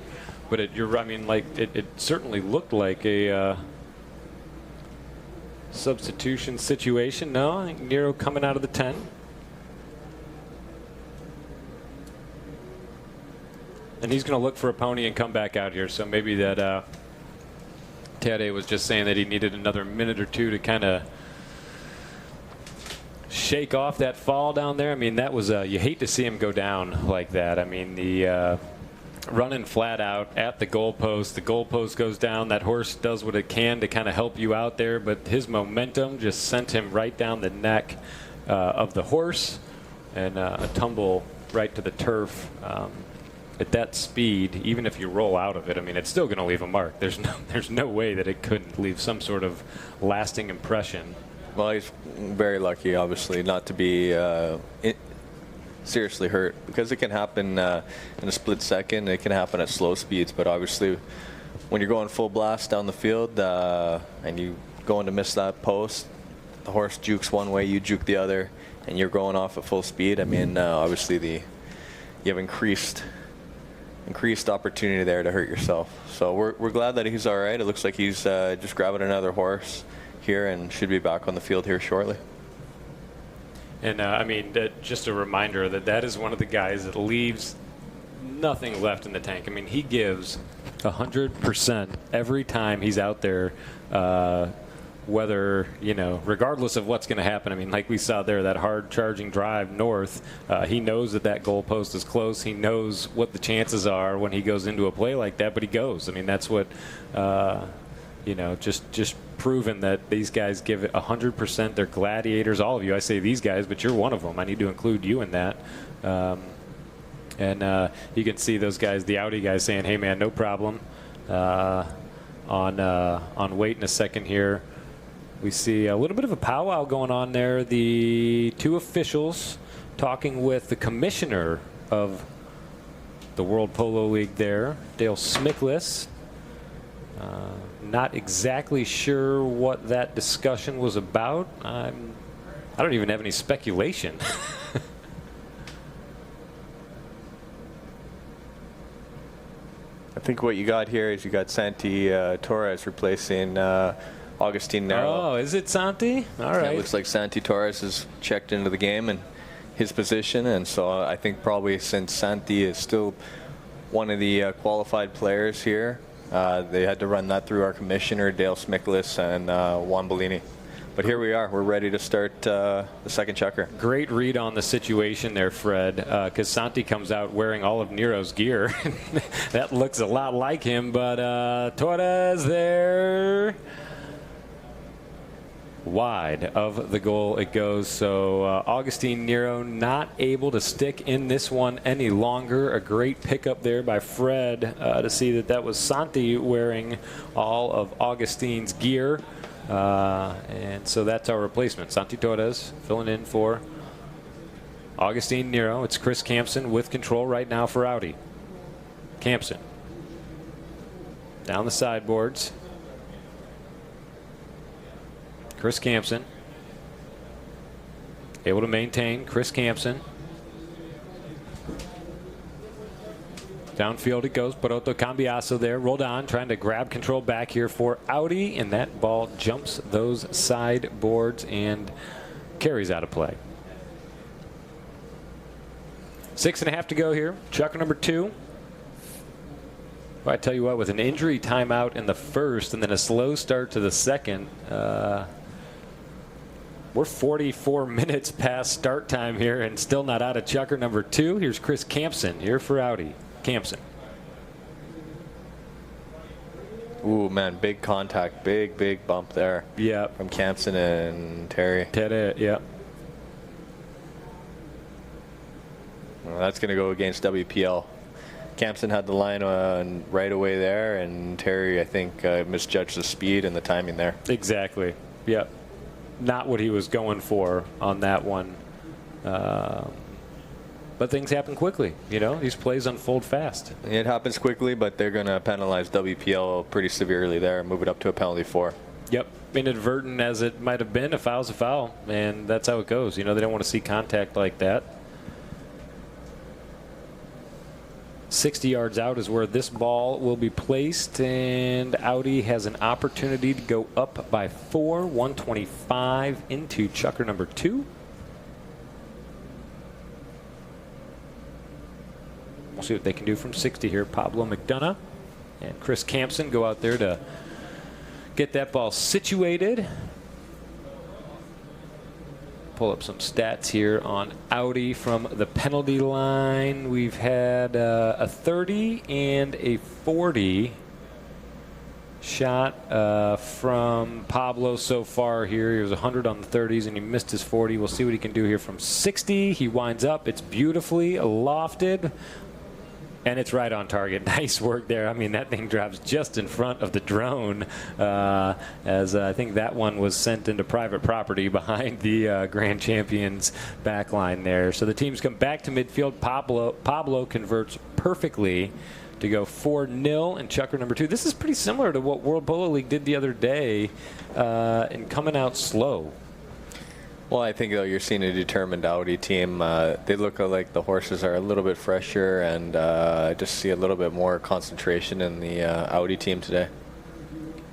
But it certainly looked like a substitution situation. No, I think Nero coming out of the tent. And he's going to look for a pony and come back out here. So maybe that Tade was just saying that he needed another minute or two to kind of shake off that fall down there. I mean, that was you hate to see him go down like that. I mean, the running flat out at the goalpost goes down. That horse does what it can to kind of help you out there, but his momentum just sent him right down the neck of the horse, and a tumble right to the turf. At that speed, even if you roll out of it, I mean, it's still going to leave a mark. There's no way that it couldn't leave some sort of lasting impression. Well, he's very lucky, obviously, not to be seriously hurt, because it can happen in a split second. It can happen at slow speeds, but obviously when you're going full blast down the field and you going to miss that post, the horse jukes one way, you juke the other, and you're going off at full speed. I mean, obviously you have increased opportunity there to hurt yourself. So we're glad that he's all right. It looks like he's just grabbing another horse here and should be back on the field here shortly. And I mean, just a reminder that is one of the guys that leaves nothing left in the tank. I mean, he gives 100% every time he's out there, whether, regardless of what's going to happen. I mean, like we saw there, that hard charging drive north, he knows that goalpost is close. He knows what the chances are when he goes into a play like that, but he goes. I mean, that's what, just proven that these guys give it 100%. They're gladiators, all of you. I say these guys, but you're one of them. I need to include you in that. And you can see those guys, the Audi guys, saying, hey, man, no problem. On wait in a second here. We see a little bit of a powwow going on there. The two officials talking with the commissioner of the World Polo League there, Dale Smickless. Not exactly sure what that discussion was about. I don't even have any speculation. I think what you got here is you got Santi Torres replacing Augustine Nero. Oh, is it Santi? All right. Yeah, it looks like Santi Torres has checked into the game and his position, and so I think probably since Santi is still one of the qualified players here, they had to run that through our commissioner, Dale Smiklis, and Juan Bellini. But here we are. We're ready to start the second chukker. Great read on the situation there, Fred, because Santi comes out wearing all of Nero's gear. That looks a lot like him, but Torres there. Wide of the goal it goes. So Augustine Nero not able to stick in this one any longer. A great pickup there by Fred to see that was Santi wearing all of Augustine's gear. And so that's our replacement. Santi Torres filling in for Augustine Nero. It's Chris Campson with control right now for Audi. Campson down the sideboards. Chris Campson able to maintain. Chris Campson. Downfield it goes. Poroto Cambiaso there. Rolled on, trying to grab control back here for Audi. And that ball jumps those sideboards and carries out of play. 6.5 to go here. Chukker number 2. Well, I tell you what, with an injury timeout in the first and then a slow start to the second, we're 44 minutes past start time here and still not out of Chukker number 2. Here's Chris Campson here for Audi. Campson. Ooh, man, big contact. Big bump there. Yeah. From Campson and Terry. Yeah. Well, that's going to go against WPL. Campson had the line right away there, and Terry, I think, misjudged the speed and the timing there. Exactly. Yeah. Not what he was going for on that one. But things happen quickly. You know, these plays unfold fast. It happens quickly, but they're going to penalize WPL pretty severely there and move it up to a penalty 4. Yep. Inadvertent as it might have been, a foul's a foul, and that's how it goes. You know, they don't want to see contact like that. 60 yards out is where this ball will be placed, and Audi has an opportunity to go up by 4, 125 into Chukker number 2. We'll see what they can do from 60 here. Pablo McDonough and Chris Campson go out there to get that ball situated. Pull up some stats here on Audi from the penalty line. We've had a 30 and a 40 shot from Pablo so far here. He was 100 on the 30s and he missed his 40. We'll see what he can do here from 60. He winds up. It's beautifully lofted. And it's right on target. Nice work there. I mean, that thing drops just in front of the drone, as I think that one was sent into private property behind the Grand Champions back line there. So the teams come back to midfield. Pablo converts perfectly to go 4-0 in Chukker number 2. This is pretty similar to what World Polo League did the other day in coming out slow. Well, I think, though, you're seeing a determined Audi team. They look like the horses are a little bit fresher, and I just see a little bit more concentration in the Audi team today.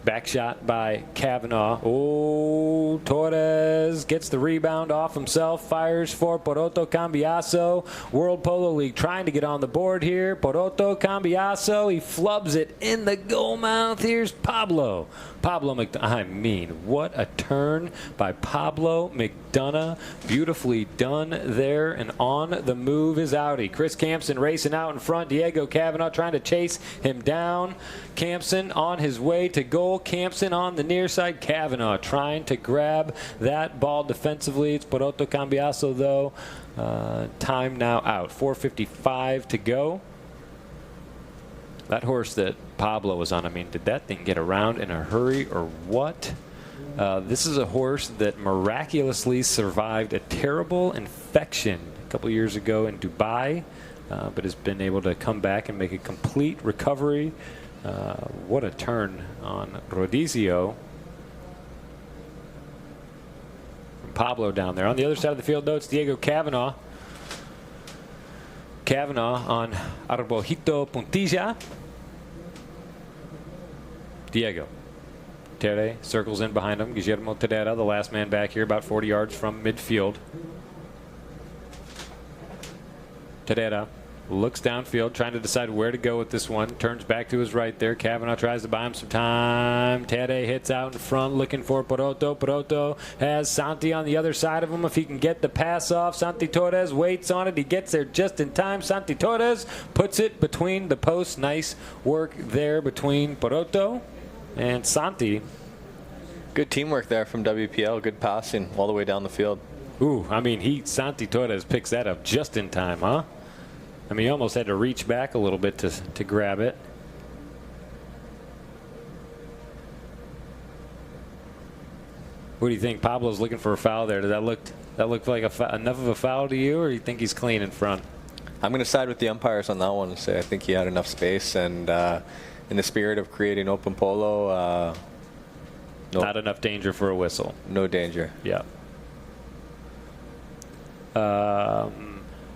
Back shot by Kavanaugh. Oh, Torres gets the rebound off himself, fires for Poroto Cambiaso. World Polo League trying to get on the board here. Poroto Cambiaso, he flubs it in the goal mouth. Here's Pablo McDonough. I mean, what a turn by Pablo McDonough. Beautifully done there, and on the move is Audi. Chris Campson racing out in front. Diego Kavanaugh trying to chase him down. Campson on his way to goal. Campson on the near side. Kavanaugh trying to grab that ball defensively. It's Poroto Cambiaso, though. Time now out. 4:55 to go. That horse that Pablo was on, I mean, did that thing get around in a hurry or what? This is a horse that miraculously survived a terrible infection a couple years ago in Dubai, but has been able to come back and make a complete recovery. What a turn on Rodizio. From Pablo down there. On the other side of the field, though, it's Diego Cavanaugh. Cavanaugh on Arbojito Puntilla. Diego. Tere circles in behind him. Guillermo Terera, the last man back here, about 40 yards from midfield. Terera looks downfield, trying to decide where to go with this one. Turns back to his right there. Cavanaugh tries to buy him some time. Tere hits out in front, looking for Poroto. Poroto has Santi on the other side of him. If he can get the pass off, Santi Torres waits on it. He gets there just in time. Santi Torres puts it between the posts. Nice work there between Poroto and Santi. Good teamwork there from WPL. Good passing all the way down the field. Ooh, I mean, Santi Torres picks that up just in time, huh? I mean, he almost had to reach back a little bit to grab it. What do you think? Pablo's looking for a foul there. Did that look like enough of a foul to you, or do you think he's clean in front? I'm going to side with the umpires on that one and say I think he had enough space, and in the spirit of creating open polo, not enough danger for a whistle. No danger. Yeah.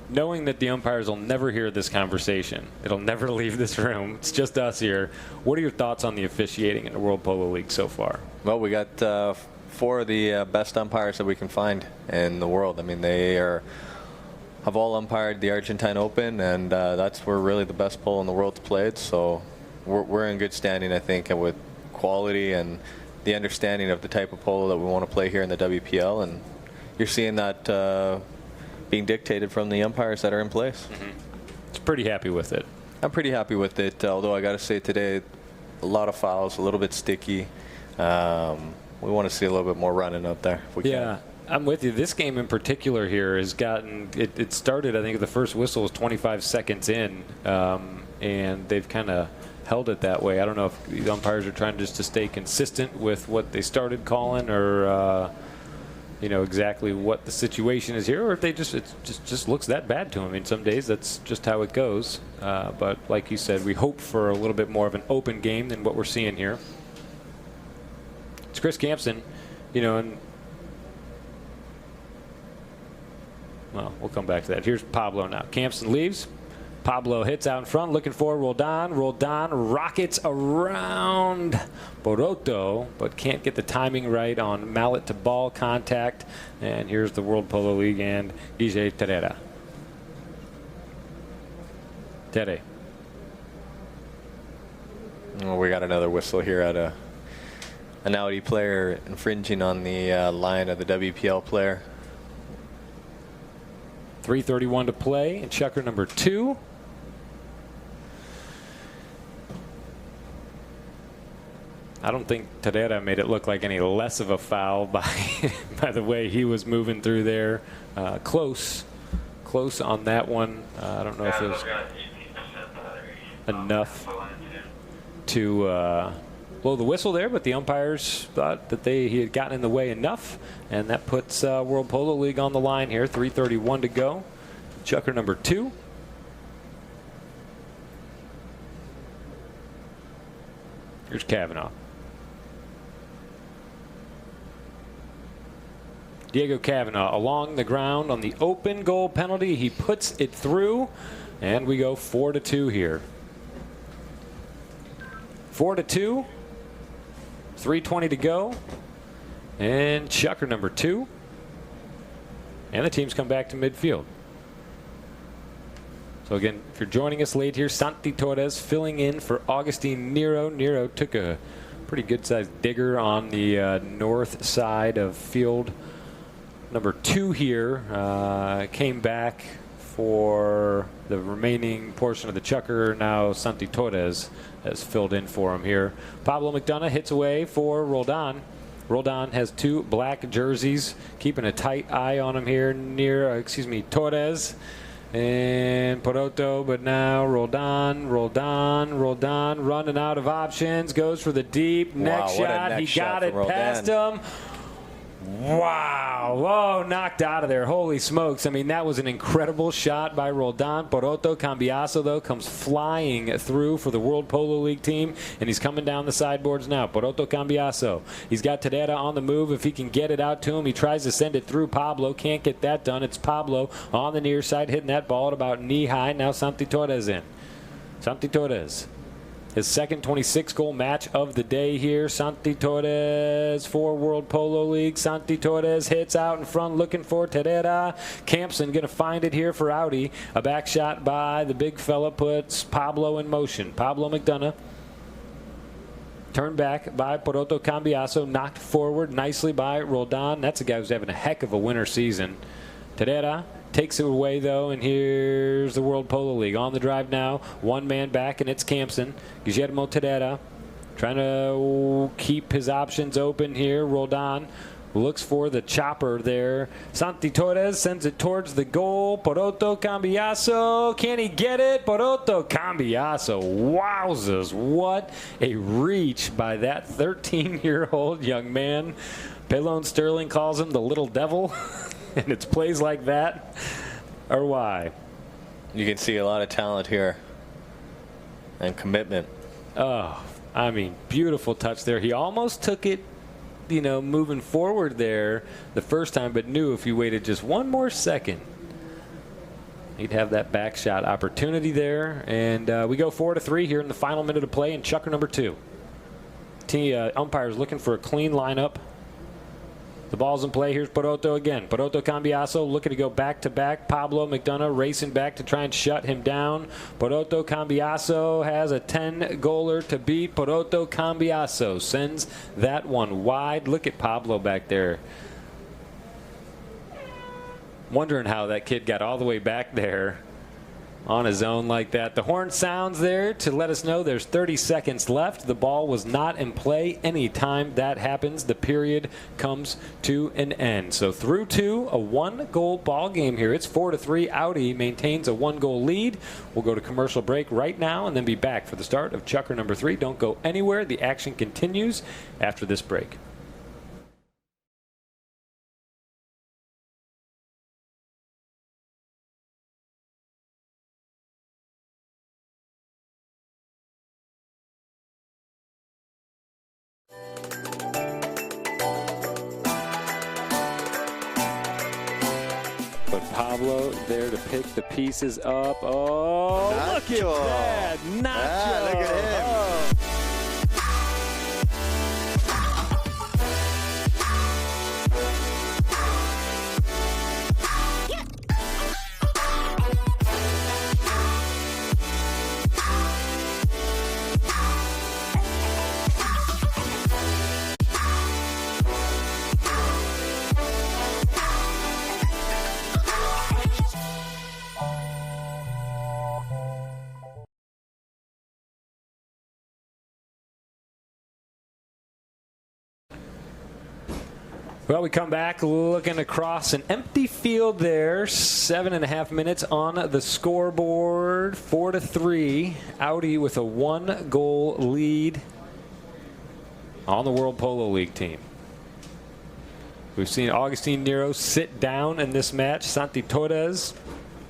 Knowing that the umpires will never hear this conversation, it'll never leave this room, it's just us here, what are your thoughts on the officiating in the World Polo League so far? Well, we got 4 of the best umpires that we can find in the world. I mean, they have all umpired the Argentine Open, and that's where really the best polo in the world's played. So we're in good standing, I think, and with quality and the understanding of the type of polo that we want to play here in the WPL. And you're seeing that being dictated from the umpires that are in place. Mm-hmm. It's pretty happy with it. I'm pretty happy with it, although I got to say today, a lot of fouls, a little bit sticky. We want to see a little bit more running out there if we can. I'm with you. This game in particular here has gotten, it started, I think the first whistle was 25 seconds in, and they've kind of held it that way. I don't know if the umpires are trying just to stay consistent with what they started calling, or you know, exactly what the situation is here, or if they it just looks that bad to them. I mean, some days that's just how it goes. But like you said, we hope for a little bit more of an open game than what we're seeing here. It's Chris Campson, you know, and well, we'll come back to that. Here's Pablo now. Campson leaves. Pablo hits out in front, looking for Roldan. Roldan rockets around Poroto, but can't get the timing right on mallet to ball contact. And here's the World Polo League and Guille Terera. Tere. Oh, we got another whistle here at an Audi player infringing on the line of the WPL player. 3:31 to play in Chukker number 2. I don't think Terera made it look like any less of a foul by the way he was moving through there. Close on that one. I don't know if it was enough to blow the whistle there, but the umpires thought that he had gotten in the way enough, and that puts World Polo League on the line here. 3:31 to go. Chukker number 2. Here's Cavanaugh. Diego Cavanaugh along the ground on the open goal penalty. He puts it through, and we go 4-2 here. 4-2. 3:20 to go. And Chukker number 2. And the teams come back to midfield. So again, if you're joining us late here, Santi Torres filling in for Augustine Nero. Nero took a pretty good-sized digger on the north side of field number 2 here. Came back for the remaining portion of the Chukker. Now Santi Torres has filled in for him here. Pablo McDonough hits away for Roldan. Roldan has 2 black jerseys, keeping a tight eye on him here. Torres. And Poroto, but now Roldan running out of options, goes for the deep next shot. He got it past him. Wow. Oh, knocked out of there. Holy smokes. I mean, that was an incredible shot by Roldan. Poroto Cambiaso, though, comes flying through for the World Polo League team, and he's coming down the sideboards now. Poroto Cambiaso. He's got Tadera on the move. If he can get it out to him, he tries to send it through Pablo. Can't get that done. It's Pablo on the near side hitting that ball at about knee-high. Now Santi Torres in. Santi Torres. His second 26-goal match of the day here. Santi Torres for World Polo League. Santi Torres hits out in front looking for Terera. Campson going to find it here for Audi. A back shot by the big fella puts Pablo in motion. Pablo McDonough. Turned back by Poroto Cambiaso. Knocked forward nicely by Roldan. That's a guy who's having a heck of a winter season. Terera takes it away, though, and here's the World Polo League. On the drive now, one man back, and it's Campson. Guillermo Terera trying to keep his options open here. Roldan looks for the chopper there. Santi Torres sends it towards the goal. Poroto Cambiaso, can he get it? Poroto Cambiaso, wowzers, what a reach by that 13-year-old young man. Pelon Sterling calls him the little devil. And it's plays like that, or why? You can see a lot of talent here and commitment. Oh, I mean, beautiful touch there. He almost took it, you know, moving forward there the first time, but knew if he waited just one more second, he'd have that back shot opportunity there. And we go 4-3 here in the final minute of play in Chukker number 2. Umpires looking for a clean lineup. The ball's in play. Here's Poroto again. Poroto Cambiaso looking to go back-to-back. Pablo McDonough racing back to try and shut him down. Poroto Cambiaso has a 10-goaler to beat. Poroto Cambiaso sends that one wide. Look at Pablo back there. Wondering how that kid got all the way back there on his own like that. The horn sounds there to let us know there's 30 seconds left. The ball was not in play. Anytime that happens, the period comes to an end. So through to a 1-goal ball game here. It's 4-3. Audi maintains a 1-goal lead. We'll go to commercial break right now and then be back for the start of Chukker number 3. Don't go anywhere. The action continues after this break. But Pablo there to pick the pieces up. Oh, look at that. Nacho. Look at him. Oh. Well, we come back looking across an empty field there. 7.5 minutes on the scoreboard. 4-3. Audi with a 1-goal lead on the World Polo League team. We've seen Agustin Nero sit down in this match. Santi Torres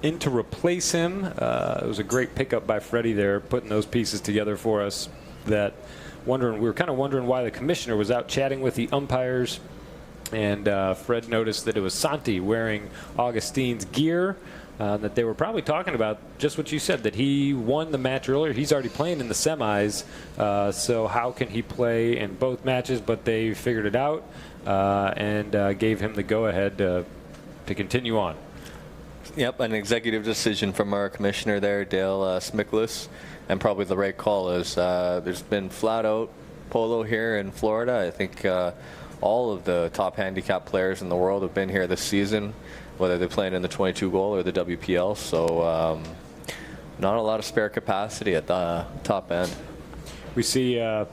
in to replace him. It was a great pickup by Freddie there, putting those pieces together for us. We were kind of wondering why the commissioner was out chatting with the umpires. And Fred noticed that it was Santi wearing Augustin's gear, that they were probably talking about just what you said, that he won the match earlier. He's already playing in the semis, so how can he play in both matches? But they figured it out and gave him the go-ahead to continue on. Yep, an executive decision from our commissioner there, Dale Smiklis, and probably the right call is there's been flat-out polo here in Florida. I think all of the top handicap players in the world have been here this season, whether they're playing in the 22-goal or the WPL. So not a lot of spare capacity at the top end. We see I'm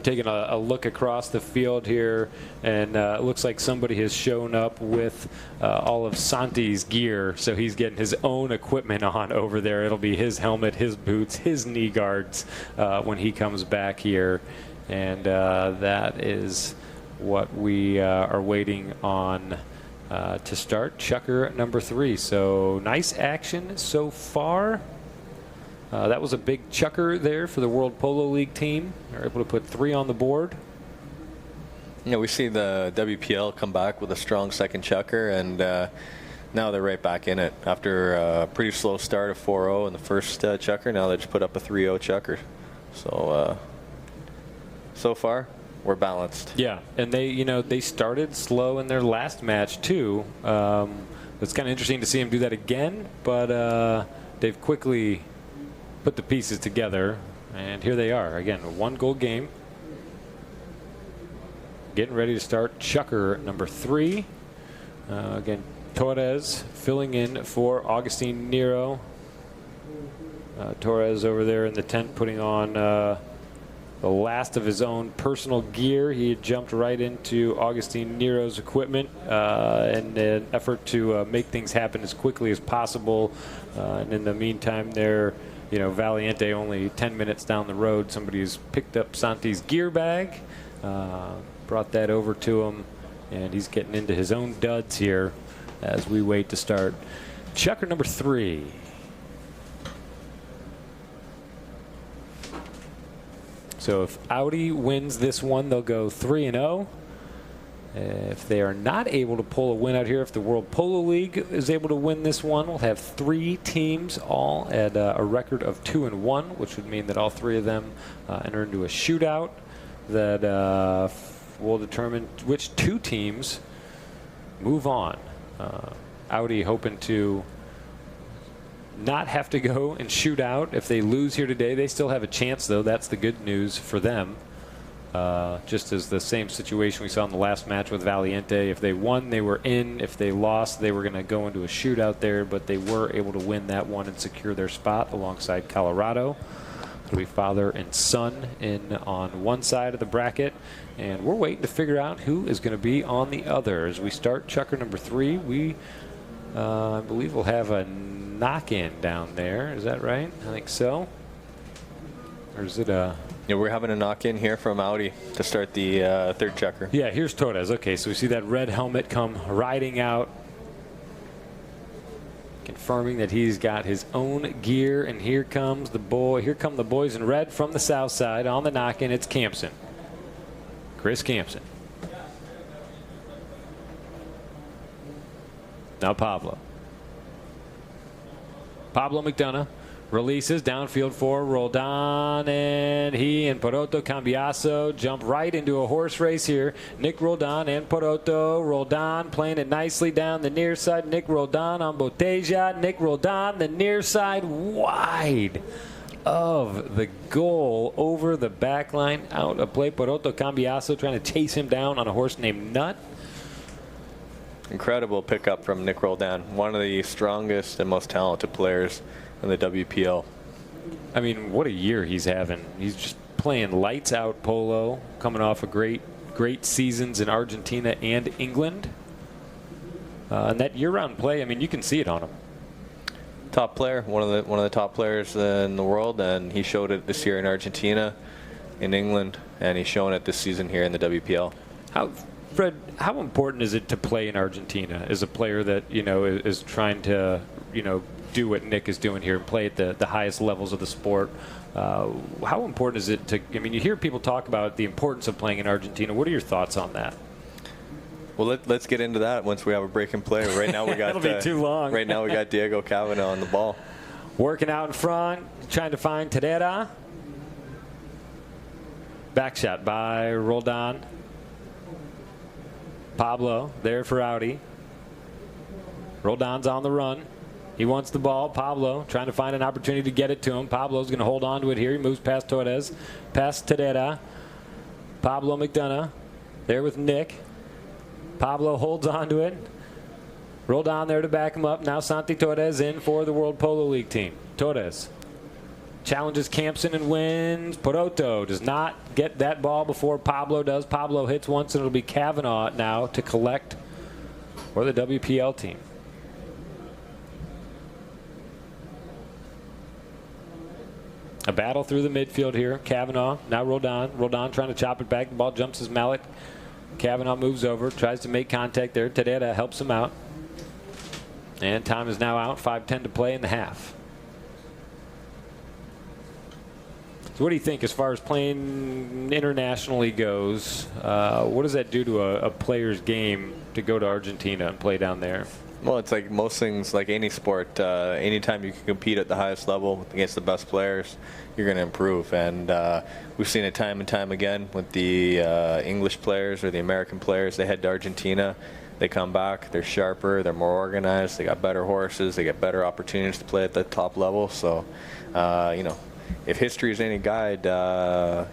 taking a look across the field here, and it looks like somebody has shown up with all of Santi's gear, so he's getting his own equipment on over there. It'll be his helmet, his boots, his knee guards when he comes back here, and that is what we are waiting on to start. Chukker number 3. So nice action so far. That was a big chukker there for the World Polo League team. They're able to put 3 on the board. Yeah, we see the WPL come back with a strong second chukker, and now they're right back in it. After a pretty slow start of 4-0 in the first chukker, now they just put up a 3-0 chukker. So, so far, we're balanced. Yeah, and they started slow in their last match too. It's kind of interesting to see them do that again, but they've quickly put the pieces together, and here they are again, a 1-goal game. Getting ready to start chukker number 3. Again, Torres filling in for Augustine Nero. Torres over there in the tent putting on the last of his own personal gear. He had jumped right into Augustine Nero's equipment in an effort to make things happen as quickly as possible. And in the meantime there, Valiente only 10 minutes down the road, somebody's picked up Santi's gear bag, brought that over to him, and he's getting into his own duds here as we wait to start chukker number 3. So if Audi wins this one, they'll go 3-0. If they are not able to pull a win out here, if the World Polo League is able to win this one, we'll have 3 teams all at a record of 2-1, which would mean that all 3 of them enter into a shootout that will determine which 2 teams move on. Audi hoping to not have to go and shoot out. If they lose here today, they still have a chance, though. That's the good news for them. Just as the same situation we saw in the last match with Valiente. If they won, they were in. If they lost, they were going to go into a shootout there, but they were able to win that one and secure their spot alongside Colorado. It'll be father and son in on one side of the bracket, and we're waiting to figure out who is going to be on the other. As we start chukker number 3, we I believe we'll have a knock-in down there. Is that right? I think so. Or is it a... Yeah, we're having a knock-in here from Audi to start the 3rd chukker. Yeah, here's Torres. Okay, so we see that red helmet come riding out, confirming that he's got his own gear, and here comes the boy. Here come the boys in red from the south side on the knock-in. It's Campson, Chris Campson. Now Pablo McDonough releases downfield for Roldan, and he and Poroto Cambiaso jump right into a horse race here. Nick Roldan and Poroto. Roldan playing it nicely down the near side. Nick Roldan on Botella. Nick Roldan the near side wide of the goal over the back line, out of play. Poroto Cambiaso trying to chase him down on a horse named Nut. Incredible pickup from Nick Roldan, one of the strongest and most talented players in the WPL. I mean, what a year he's having. He's just playing lights out polo, coming off a great seasons in Argentina and England. And that year-round play, I mean, you can see it on him. Top player, one of the top players in the world, and he showed it this year in Argentina, in England, and he's showing it this season here in the WPL. Fred, how important is it to play in Argentina as a player that, is trying to, do what Nick is doing here and play at the highest levels of the sport? How important is it to, you hear people talk about the importance of playing in Argentina. What are your thoughts on that? Well, let's get into that once we have a break and play. Right now we got That'll be too long. Right now we got Diego Cavanaugh on the ball. Working out in front, trying to find Terera. Back shot by Roldan. Pablo there for Audi. Roldan's on the run. He wants the ball. Pablo trying to find an opportunity to get it to him. Pablo's going to hold on to it here. He moves past Torres, past Terera. Pablo McDonough there with Nick. Pablo holds on to it. Roldan there to back him up. Now Santi Torres in for the World Polo League team. Torres challenges Campson and wins. Poroto does not get that ball before Pablo does. Pablo hits once, and it'll be Cavanaugh now to collect for the WPL team. A battle through the midfield here. Cavanaugh, now Roldan. Roldan trying to chop it back. The ball jumps his mallet. Kavanaugh moves over, tries to make contact there. Tadera helps him out. And time is now out. 5:10 to play in the half. So what do you think as far as playing internationally goes? What does that do to a player's game to go to Argentina and play down there? Well, it's like most things, like any sport. Anytime you can compete at the highest level against the best players, you're going to improve. And we've seen it time and time again with the English players or the American players. They head to Argentina. They come back. They're sharper. They're more organized. They got better horses. They get better opportunities to play at the top level. So, you know, if history is any guide,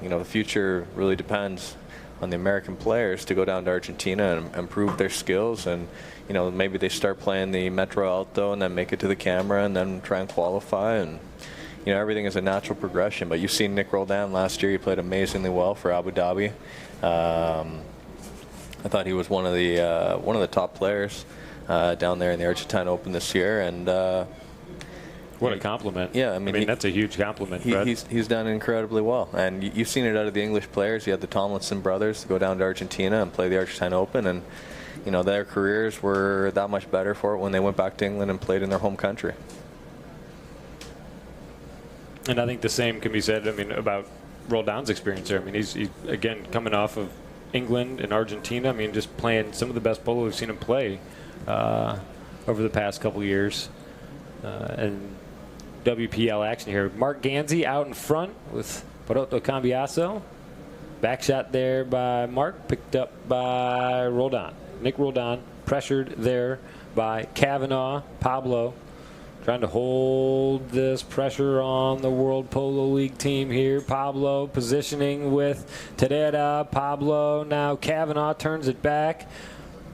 you know, the future really depends on the American players to go down to Argentina and improve their skills. And, you know, maybe they start playing the Metro Alto and then make it to the camera and then try and qualify. And, you know, everything is a natural progression. But you've seen Nick Roldan last year. He played amazingly well for Abu Dhabi. I thought he was one of the top players down there in the Argentine Open this year. And what a compliment. Yeah, I mean that's a huge compliment. He's done incredibly well. And you've seen it out of the English players. You had the Tomlinson brothers go down to Argentina and play the Argentine Open. And, you know, their careers were that much better for it when they went back to England and played in their home country. And I think the same can be said, I mean, about Roldan's experience there. I mean, he's again, coming off of England and Argentina. I mean, just playing some of the best polo we've seen him play over the past couple years. And WPL action here. Mark Ganzi out in front with Poroto Cambiasso. Back shot there by Mark, picked up by Roldan. Nick Roldan pressured there by Kavanaugh. Pablo trying to hold this pressure on the World Polo League team here. Pablo positioning with Tadera. Pablo now Kavanaugh turns it back.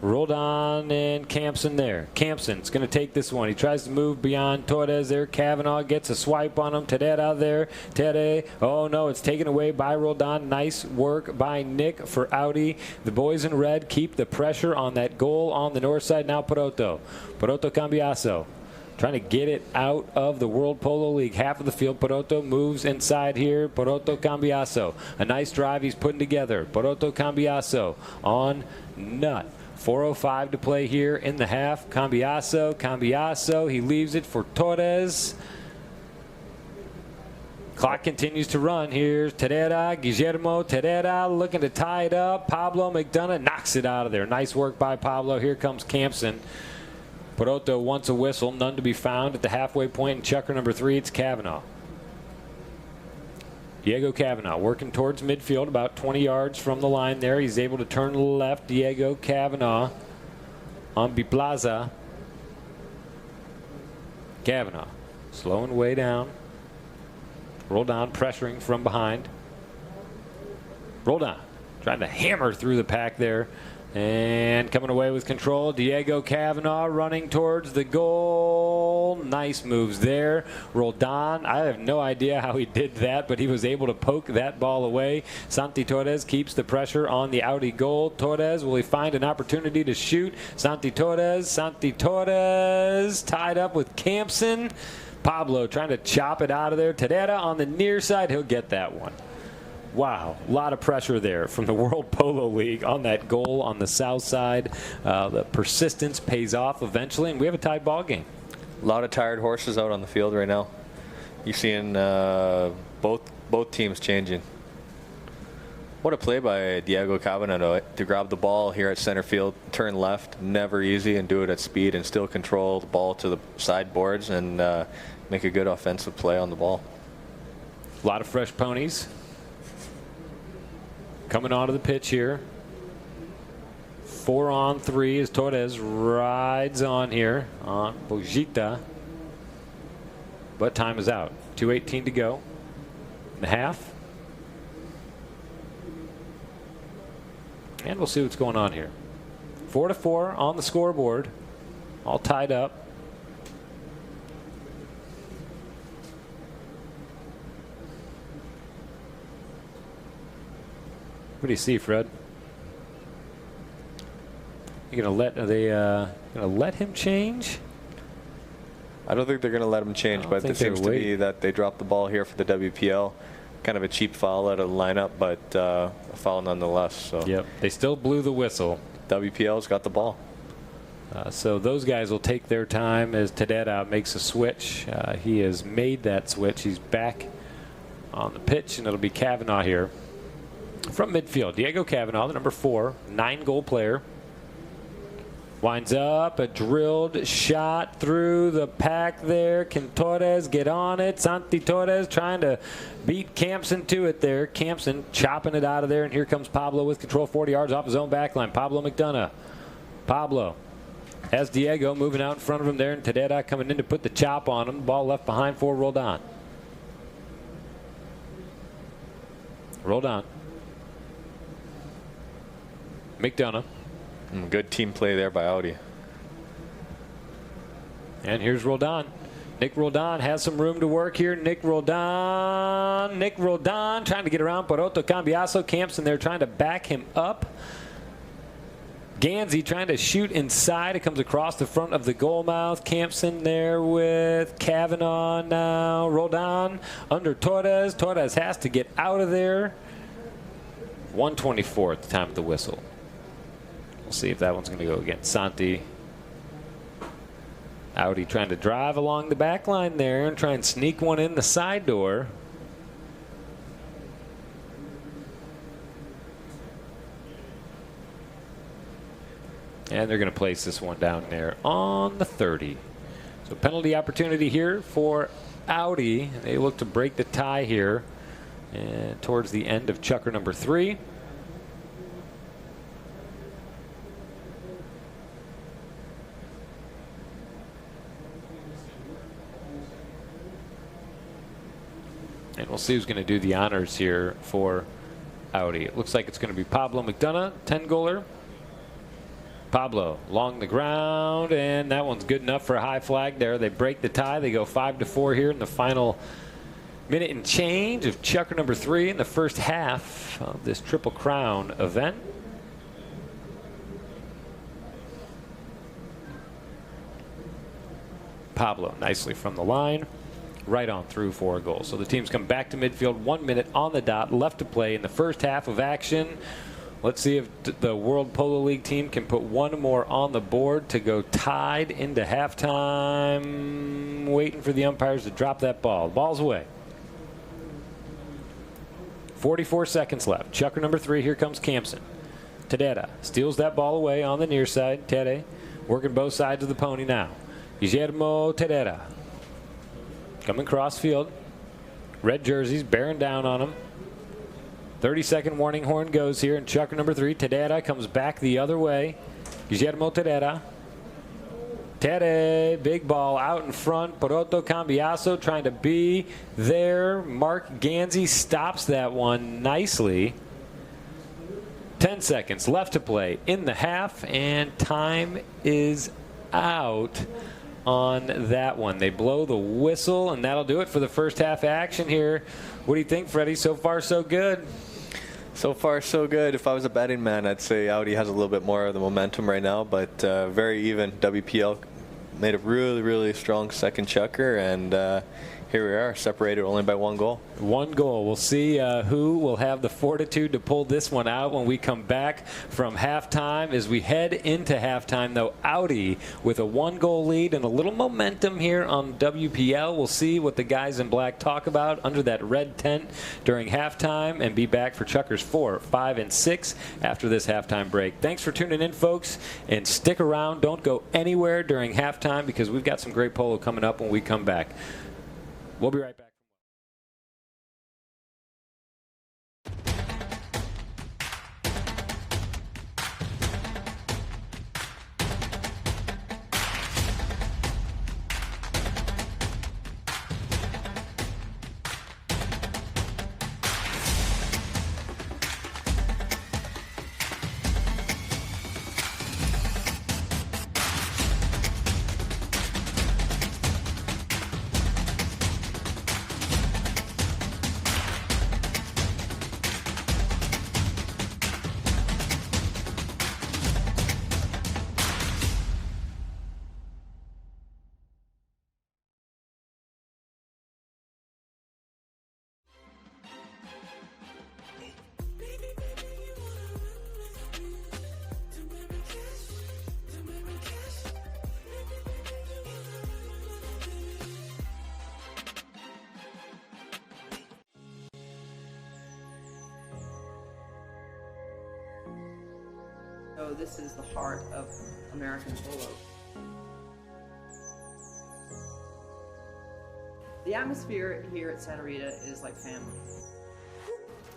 Roldan and Campson there. Campson's going to take this one. He tries to move beyond Torres there. Kavanaugh gets a swipe on him. Tadera there. Tere. Oh, no, it's taken away by Roldan. Nice work by Nick for Audi. The boys in red keep the pressure on that goal on the north side. Now Poroto. Poroto Cambiasso trying to get it out of the World Polo League. Half of the field. Poroto moves inside here. Poroto Cambiasso. A nice drive he's putting together. Poroto Cambiasso on nut. 4:05 to play here in the half. Cambiasso, he leaves it for Torres. Clock continues to run. Here's Guillermo Tadera looking to tie it up. Pablo McDonough knocks it out of there. Nice work by Pablo. Here comes Campson. Poroto wants a whistle. None to be found at the halfway point in Chukker number 3. It's Kavanaugh. Diego Kavanaugh working towards midfield, about 20 yards from the line there. He's able to turn left. Diego Kavanaugh on Biplaza. Kavanaugh slowing way down. Roldan pressuring from behind. Roldan trying to hammer through the pack there. And coming away with control, Diego Kavanaugh running towards the goal. Nice moves there. Roldan, I have no idea how he did that, but he was able to poke that ball away. Santi Torres keeps the pressure on the Audi goal. Torres, will he find an opportunity to shoot? Santi Torres tied up with Campson. Pablo trying to chop it out of there. Tadera on the near side, he'll get that one. Wow, a lot of pressure there from the World Polo League on that goal on the south side. The persistence pays off eventually, and we have a tied ball game. A lot of tired horses out on the field right now. You're seeing both teams changing. What a play by Diego Kavanaugh to grab the ball here at center field, turn left, never easy, and do it at speed and still control the ball to the sideboards and make a good offensive play on the ball. A lot of fresh ponies coming onto the pitch here. 4-on-3 as Torres rides on here on Bojita. But time is out. 2:18 to go in the half. And we'll see what's going on here. 4-4 on the scoreboard. All tied up. What do you see, Fred? You gonna let gonna let him change? I don't think they're going to let him change, but it seems to be that they dropped the ball here for the WPL. kind of a cheap foul out of the lineup, but a foul nonetheless. So yep, they still blew the whistle. WPL's got the ball. So those guys will take their time as Tedera makes a switch. He has made that switch. He's back on the pitch, and it'll be Kavanaugh here from midfield. Diego Kavanaugh, the number 4, 9-goal player. Winds up a drilled shot through the pack there. Can Torres get on it? Santi Torres trying to beat Campson to it there. Campson chopping it out of there, and here comes Pablo with control 40 yards off his own back line. Pablo McDonough. Pablo has Diego moving out in front of him there, and Tedera coming in to put the chop on him. Ball left behind for Roldan. Roldan. McDonough. Good team play there by Audi. And here's Roldan. Nick Roldan has some room to work here. Nick Roldan trying to get around Poroto Cambiaso. Campson there trying to back him up. Gansey trying to shoot inside. It comes across the front of the goal mouth. Campson there with Kavanaugh now. Roldan under Torres. Torres has to get out of there. 1:24 at the time of the whistle. We'll see if that one's going to go against Santi. Audi trying to drive along the back line there and try and sneak one in the side door. And they're going to place this one down there on the 30. So penalty opportunity here for Audi. They look to break the tie here and towards the end of Chukker number 3. And we'll see who's going to do the honors here for Audi. It looks like it's going to be Pablo McDonough, 10-goaler. Pablo along the ground, and that one's good enough for a high flag there. They break the tie. They go 5-4 here in the final minute and change of Chukker number 3 in the first half of this Triple Crown event. Pablo nicely from the line, right on through for a goal. So the teams come back to midfield. 1 minute on the dot left to play in the first half of action. Let's see if the World Polo League team can put one more on the board to go tied into halftime. Waiting for the umpires to drop that ball. The ball's away. 44 seconds left. Chukker number 3. Here comes Campson. Tedera steals that ball away on the near side. Tede working both sides of the pony now. Guillermo Tedera coming cross field. Red jerseys bearing down on him. 30-second warning horn goes here, and Chukker number 3, Tedera, comes back the other way. Guillermo Tedera. Tede, big ball out in front. Poroto Cambiaso trying to be there. Mark Gansey stops that one nicely. 10 seconds left to play in the half, and time is out on that one. They blow the whistle, and that'll do it for the first half action here. What do you think, Freddie? So far, so good. So far, so good. If I was a betting man, I'd say Audi has a little bit more of the momentum right now, but very even. WPL made a really, really strong second Chukker, and here we are, separated only by 1 goal. 1 goal. We'll see who will have the fortitude to pull this one out when we come back from halftime. As we head into halftime, though, Audi with a 1-goal lead and a little momentum here on WPL. We'll see what the guys in black talk about under that red tent during halftime, and be back for Chukkers 4, 5, and 6 after this halftime break. Thanks for tuning in, folks, and stick around. Don't go anywhere during halftime because we've got some great polo coming up when we come back. We'll be right back. So this is the heart of American polo. The atmosphere here at Santa Rita is like family.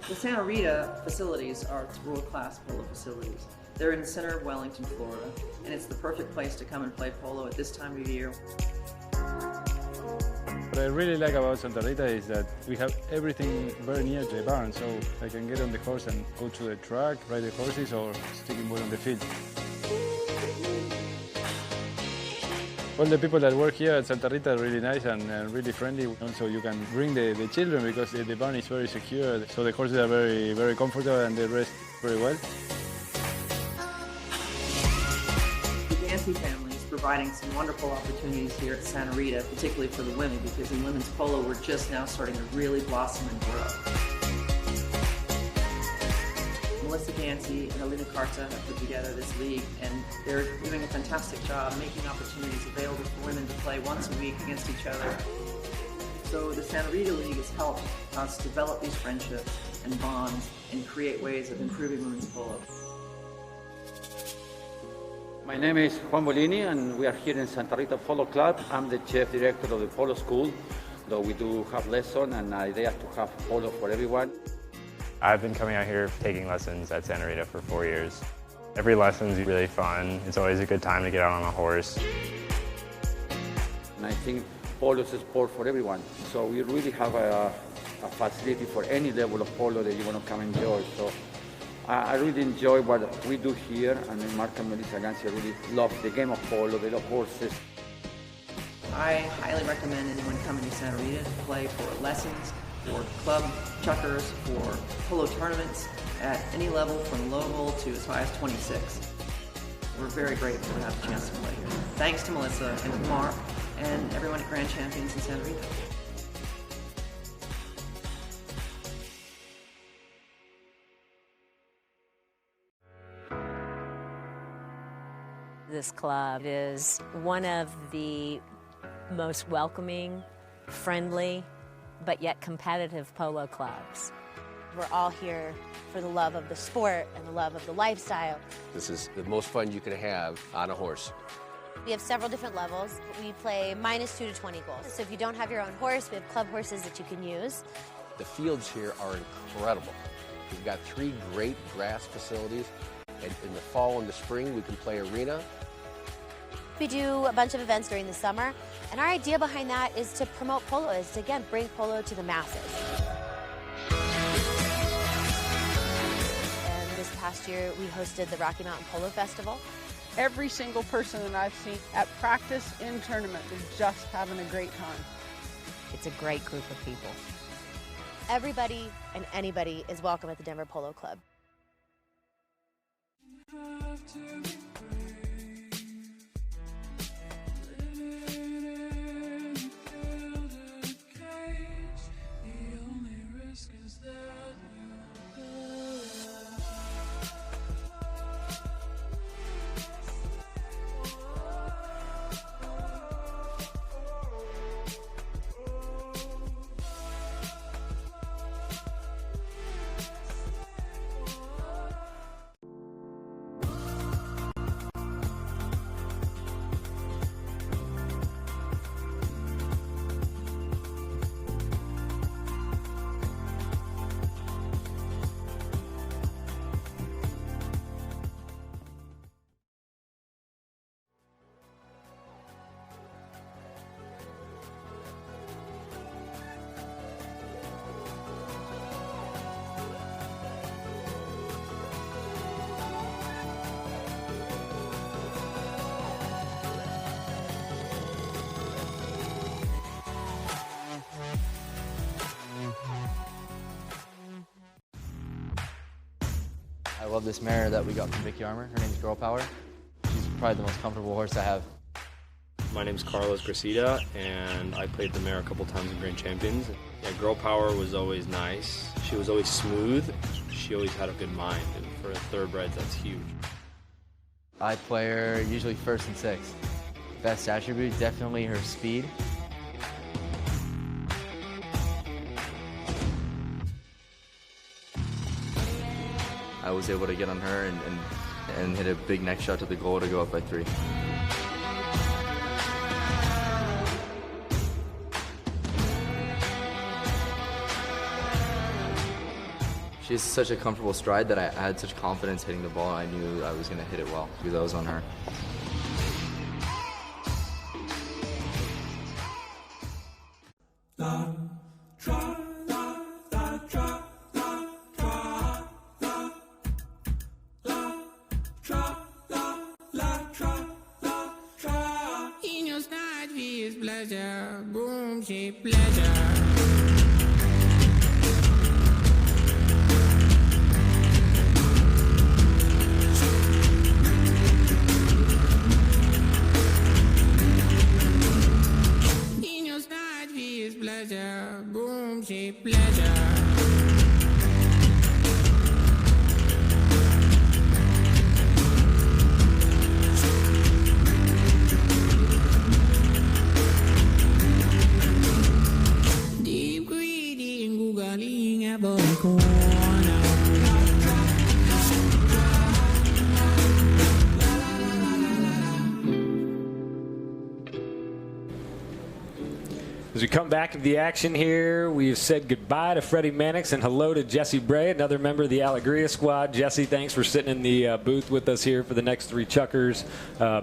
The Santa Rita facilities are world-class polo facilities. They're in the center of Wellington, Florida, and it's the perfect place to come and play polo at this time of year. What I really like about Santa Rita is that we have everything very near to the barn, so I can get on the horse and go to the track, ride the horses, or sticking ball on the field. All the people that work here at Santa Rita are really nice and really friendly. Also, you can bring the children because the barn is very secure, so the horses are very comfortable and they rest very well. The Dancy family is providing some wonderful opportunities here at Santa Rita, particularly for the women, because in women's polo we're just now starting to really blossom and grow. Melissa Dancy and Alina Carta have put together this league, and they're doing a fantastic job making opportunities available for women to play once a week against each other. So the Santa Rita League has helped us develop these friendships and bonds and create ways of improving women's polo. My name is Juan Bolini, and we are here in Santa Rita Polo Club. I'm the chef director of the polo school, though we do have lessons, and the idea is to have polo for everyone. I've been coming out here taking lessons at Santa Rita for 4 years. Every lesson is really fun. It's always a good time to get out on a horse. And I think polo is a sport for everyone. So we really have a facility for any level of polo that you want to come enjoy. So I really enjoy what we do here, and then Mark and Melissa Gancia really love the game of polo, they love horses. I highly recommend anyone coming to Santa Rita to play for lessons, for club chukkers, for polo tournaments at any level from local to as high as 26. We're very grateful to have the chance to play here. Thanks to Melissa and to Mark and everyone at Grand Champions in Santa Rita. This club is one of the most welcoming, friendly, but yet competitive polo clubs. We're all here for the love of the sport and the love of the lifestyle. This is the most fun you can have on a horse. We have several different levels. We play -2 to 20 goals. So if you don't have your own horse, we have club horses that you can use. The fields here are incredible. We've got 3 great grass facilities, and in the fall and the spring we can play arena. We do a bunch of events during the summer, and our idea behind that is to promote polo, is to, again, bring polo to the masses. And this past year, we hosted the Rocky Mountain Polo Festival. Every single person that I've seen at practice, in tournament, is just having a great time. It's a great group of people. Everybody and anybody is welcome at the Denver Polo Club. I love this mare that we got from Vicky Armour. Her name's Girl Power. She's probably the most comfortable horse I have. My name's Carlos Gracida, and I played the mare a couple times in Grand Champions. Yeah, Girl Power was always nice. She was always smooth. She always had a good mind, and for a thoroughbred, that's huge. I play her usually first and sixth. Best attribute, definitely her speed. I was able to get on her and and hit a big next shot to the goal to go up by 3. She has such a comfortable stride that I had such confidence hitting the ball. I knew I was going to hit it well because I was on her. As we come back to the action here, we've said goodbye to Freddie Mannix and hello to Jesse Bray, another member of the Alegria squad. Jesse, thanks for sitting in the booth with us here for the next 3 Chukkers.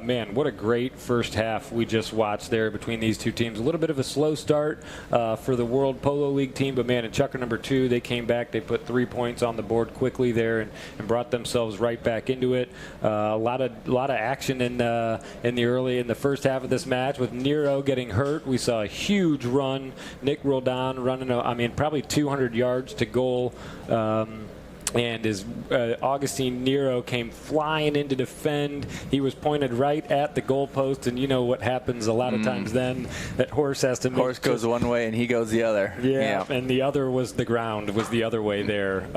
Man, what a great first half we just watched there between these two teams. A little bit of a slow start for the World Polo League team, but man, in Chukker number 2, they came back. They put 3 points on the board quickly there and brought themselves right back into it. A lot of action in the first half of this match with Nero getting hurt. We saw a huge run. Nick Roldan running, probably 200 yards to goal. And as Augustine Nero came flying in to defend, he was pointed right at the goalpost, and you know what happens a lot of times then. That horse has to make... Horse goes one way and he goes the other. Yeah, and the other was the ground, was the other way there.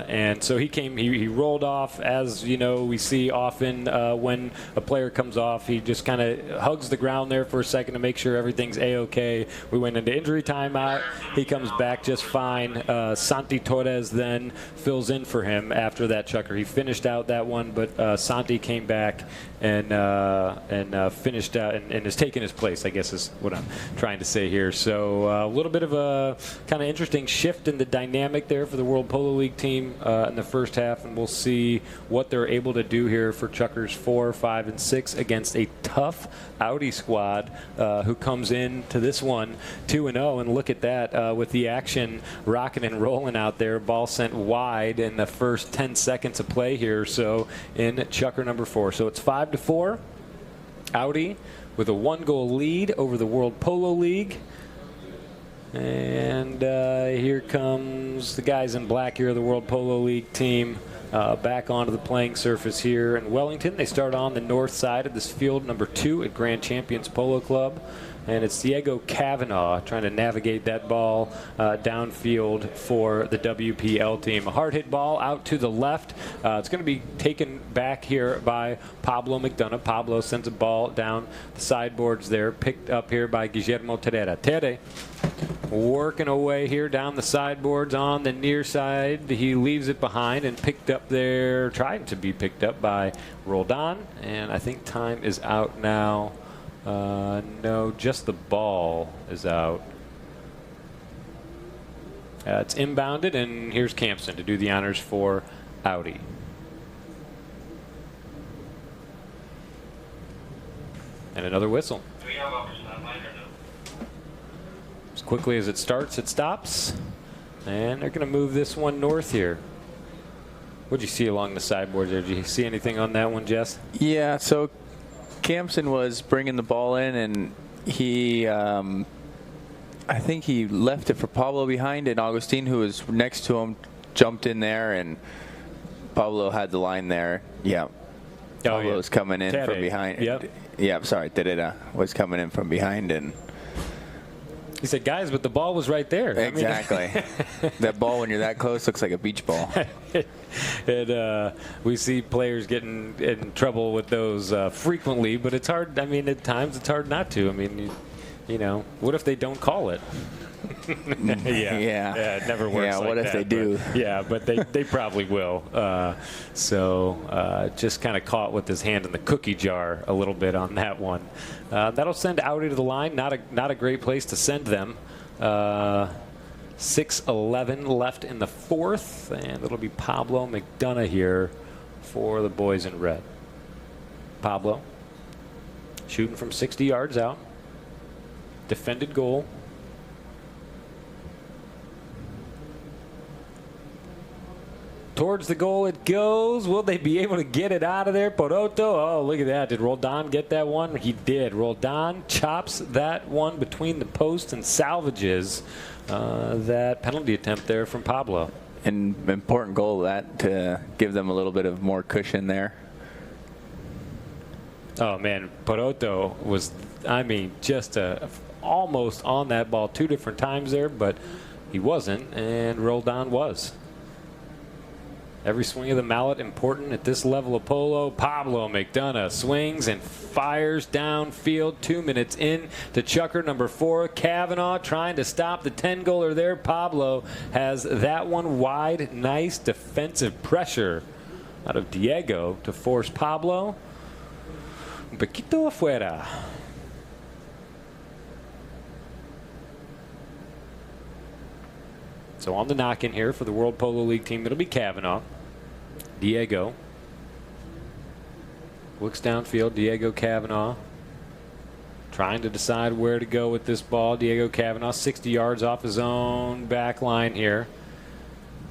And so he rolled off, as you know, we see often when a player comes off, he just kind of hugs the ground there for a second to make sure everything's A-okay. We went into injury timeout. He comes back just fine. Santi Torres then fills in for him after that Chukker. He finished out that one, but Santi came back and finished out and has taken his place, I guess is what I'm trying to say here. So a little bit of a kind of interesting shift in the dynamic there for the World Polo League team in the first half, and we'll see what they're able to do here for Chukkers 4, 5, and 6 against a tough Audi squad who comes in to this one 2-0, and look at that with the action rocking and rolling out there. Ball sent wide in the first 10 seconds of play here, so in Chukker number 4. So it's 5-4. Audi with a 1-goal lead over the World Polo League. And here comes the guys in black here, the World Polo League team. Back onto the playing surface here in Wellington. They start on the north side of this field, number 2 at Grand Champions Polo Club. And it's Diego Kavanaugh trying to navigate that ball downfield for the WPL team. A hard hit ball out to the left. It's going to be taken back here by Pablo McDonough. Pablo sends a ball down the sideboards there, picked up here by Guillermo Terera. Tere working away here down the sideboards on the near side. He leaves it behind and picked up there, trying to be picked up by Roldan. And I think time is out now. No, just the ball is out. It's inbounded, and here's Campson to do the honors for Audi. And another whistle. As quickly as it starts, it stops. And they're going to move this one north here. What did you see along the sideboards there? Did you see anything on that one, Jess? Yeah, so Campson was bringing the ball in, and he, I think he left it for Pablo behind, and Augustine, who was next to him, jumped in there, and Pablo had the line there. Yeah. Pablo was coming in from behind. Yep. Yeah, sorry, Terera was coming in from behind, and he said, guys, but the ball was right there. Exactly. That ball, when you're that close, looks like a beach ball. We see players getting in trouble with those frequently, but it's hard. I mean, at times it's hard not to. I mean, you know, what if they don't call it? Yeah, it never works. Yeah, like what if that, they do? But, yeah, but they probably will. Just kind of caught with his hand in the cookie jar a little bit on that one. That'll send Audi to the line. Not a great place to send them. 6:11 left in the fourth, and it'll be Pablo McDonough here for the boys in red. Pablo shooting from 60 yards out. Defended goal. Towards the goal it goes. Will they be able to get it out of there? Poroto. Oh, look at that. Did Roldan get that one? He did. Roldan chops that one between the posts and salvages that penalty attempt there from Pablo. An important goal, that, to give them a little bit of more cushion there. Oh, man. Poroto was, I mean, just almost on that ball 2 different times there, but he wasn't, and Roldan was. Every swing of the mallet important at this level of polo. Pablo McDonough swings and fires downfield. 2 minutes in to Chukker number 4. Kavanaugh trying to stop the 10-goaler there. Pablo has that one wide. Nice defensive pressure out of Diego to force Pablo. Un poquito afuera. So on the knock-in here for the World Polo League team, it'll be Kavanaugh. Diego looks downfield. Diego Kavanaugh trying to decide where to go with this ball. Diego Kavanaugh 60 yards off his own back line here.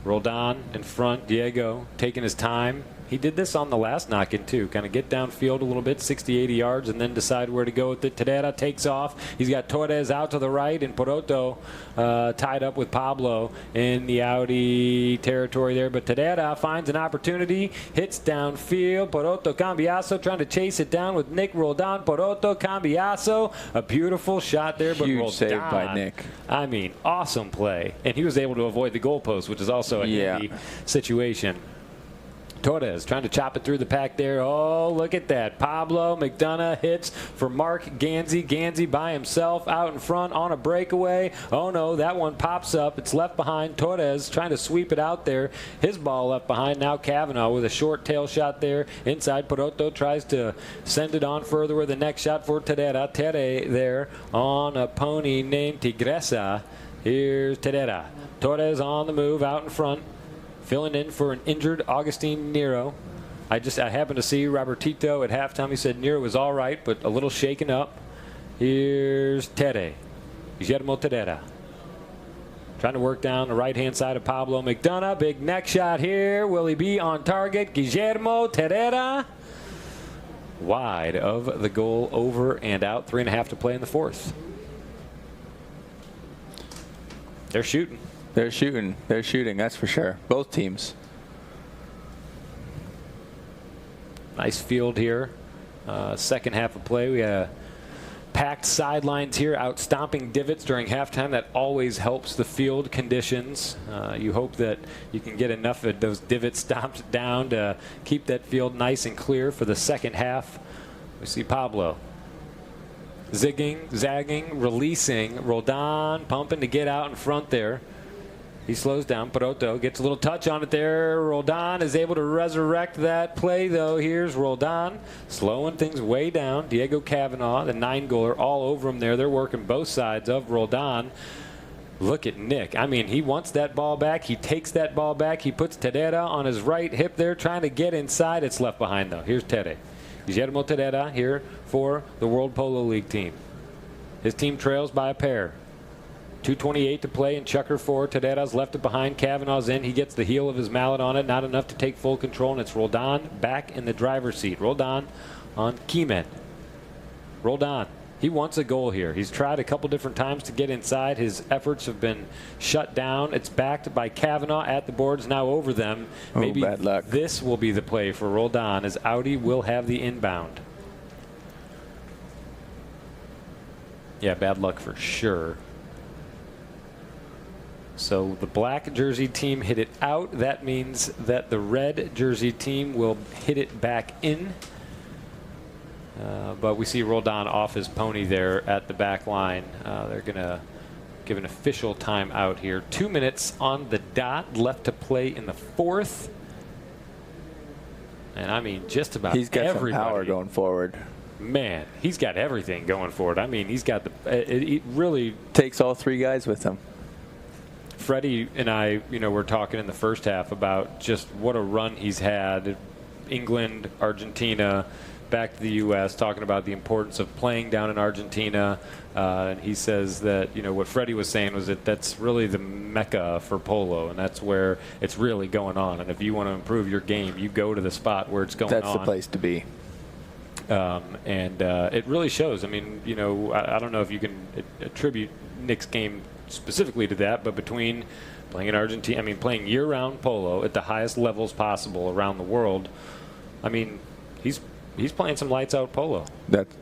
Roldan in front. Diego taking his time. He did this on the last knock-in too. Kind of get downfield a little bit, 60, 80 yards, and then decide where to go with it. Tadera takes off. He's got Torres out to the right, and Poroto tied up with Pablo in the Audi territory there. But Tadera finds an opportunity, hits downfield. Poroto Cambiaso trying to chase it down with Nick Roldan. Poroto Cambiaso, a beautiful shot there. But Huge Roldan, save by Nick. I mean, awesome play. And he was able to avoid the goalpost, which is also a handy situation. Torres trying to chop it through the pack there. Oh, look at that. Pablo McDonough hits for Mark Ganzi. Ganzi by himself out in front on a breakaway. Oh, no, that one pops up. It's left behind. Torres trying to sweep it out there. His ball left behind. Now Kavanaugh with a short tail shot there. Inside, Poroto tries to send it on further with the next shot for Tadera. Tere there on a pony named Tigresa. Here's Tadera. Torres on the move out in front. Filling in for an injured Agustin Nero. I happened to see Robert Tito at halftime. He said Nero was all right, but a little shaken up. Here's Tere. Guillermo Tadera. Trying to work down the right-hand side of Pablo McDonough. Big neck shot here. Will he be on target? Guillermo Tadera. Wide of the goal, over and out. 3.5 to play in the fourth. They're shooting. They're shooting. They're shooting, that's for sure. Both teams. Nice field here. Second half of play. We have packed sidelines here, out stomping divots during halftime. That always helps the field conditions. You hope that you can get enough of those divots stomped down to keep that field nice and clear for the second half. We see Pablo zigging, zagging, releasing. Roldan pumping to get out in front there. He slows down. Poroto gets a little touch on it there. Roldan is able to resurrect that play, though. Here's Roldan slowing things way down. Diego Kavanaugh, the 9-goaler, all over him there. They're working both sides of Roldan. Look at Nick. I mean, he wants that ball back. He takes that ball back. He puts Tadera on his right hip there, trying to get inside. It's left behind, though. Here's Tere. Guillermo Tadera here for the World Polo League team. His team trails by a pair. 2:28 to play in Chukker 4. Tadera's left it behind. Kavanaugh's in. He gets the heel of his mallet on it. Not enough to take full control, and it's Roldan back in the driver's seat. Roldan on Keyman. Roldan. He wants a goal here. He's tried a couple different times to get inside. His efforts have been shut down. It's backed by Kavanaugh at the boards, now over them. Maybe bad luck. This will be the play for Roldan, as Audi will have the inbound. Yeah, bad luck for sure. So the black jersey team hit it out. That means that the red jersey team will hit it back in. But we see Roldan off his pony there at the back line. They're going to give an official timeout here. 2 minutes on the dot left to play in the fourth. And I mean, just about he's got everybody. some power going forward. Man, he's got everything going forward. I mean, he's got it really takes all three guys with him. Freddie and I, were talking in the first half about just what a run he's had. England, Argentina, back to the U.S., talking about the importance of playing down in Argentina. And he says that, what Freddie was saying was that that's really the mecca for polo, and that's where it's really going on. And if you want to improve your game, you go to the spot where it's going on. That's the place to be. It really shows. I mean, I don't know if you can attribute Nick's game specifically to that, but between playing in Argentina, playing year-round polo at the highest levels possible around the world, he's playing some lights-out polo.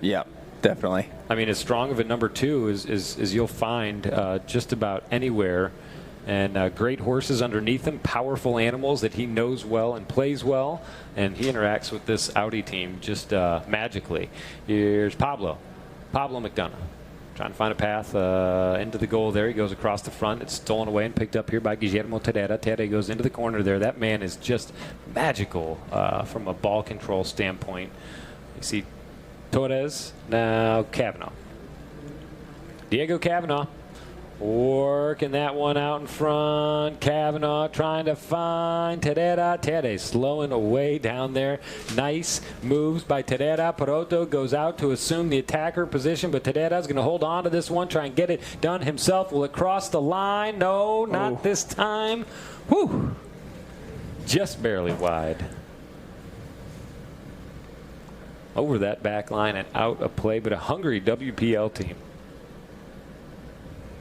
Yeah, definitely. As strong of a number 2 as you'll find just about anywhere, and great horses underneath him, powerful animals that he knows well and plays well, and he interacts with this Audi team just magically. Here's Pablo McDonough. Trying to find a path into the goal there. He goes across the front. It's stolen away and picked up here by Guillermo Terera. Terera goes into the corner there. That man is just magical from a ball control standpoint. You see Torres, now Kavanaugh. Diego Kavanaugh working that one out in front. Kavanaugh trying to find Terera. Terera slowing away down there. Nice moves by Terera. Peroto goes out to assume the attacker position, but Terera's going to hold on to this one, try and get it done himself. Will it cross the line? No, not this time. Whew. Just barely wide. Over that back line and out of play, but a hungry WPL team.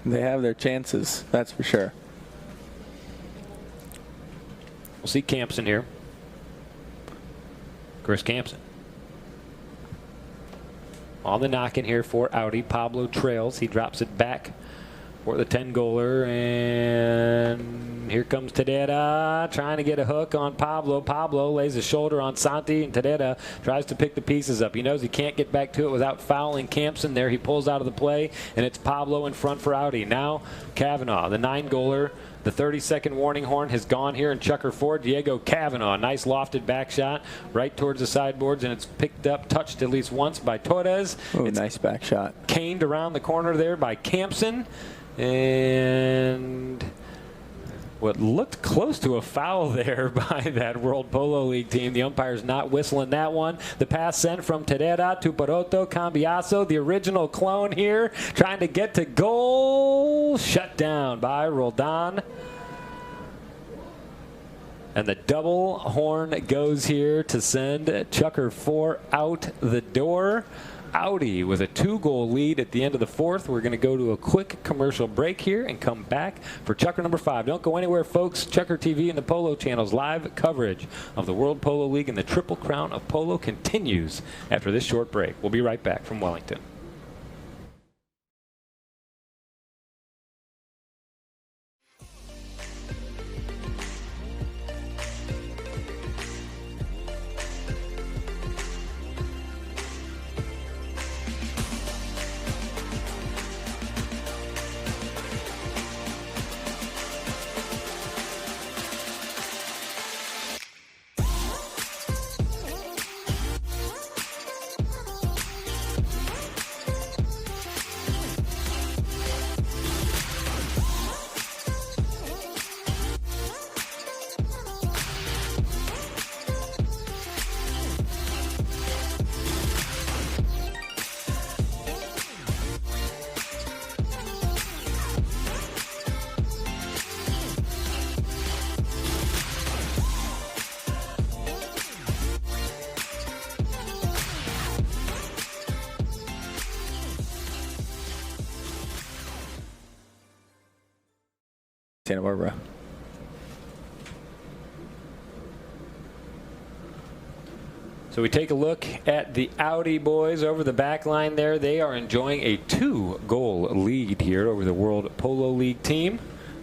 They have their chances, that's for sure. We'll see Campson here. Chris Campson. On the knock-in here for Audi. Pablo trails. He drops it back for the 10-goaler. And here comes Terera trying to get a hook on Pablo. Pablo lays a shoulder on Santi, and Terera tries to pick the pieces up. He knows he can't get back to it without fouling Campson there. He pulls out of the play, and it's Pablo in front for Audi. Now Kavanaugh, the 9-goaler. The 30-second warning horn has gone here in Chukker 4. Diego Kavanaugh, nice lofted back shot right towards the sideboards, and it's picked up, touched at least once by Torres. Nice back shot. Caned around the corner there by Campson. And what looked close to a foul there by that World Polo League team. The umpire's not whistling that one. The pass sent from Terera to Peroto. Cambiaso, the original clone here, trying to get to goal. Shut down by Roldan. And the double horn goes here to send Chukker 4 out the door. Audi with a 2-goal lead at the end of the fourth. We're going to go to a quick commercial break here and come back for Chukker number 5. Don't go anywhere, folks. ChukkerTV and the Polo Channel's live coverage of the World Polo League and the Triple Crown of Polo continues after this short break. We'll be right back from Wellington. Santa Barbara. So we take a look at the Audi boys over the back line there. They are enjoying a 2-goal lead here over the World Polo League team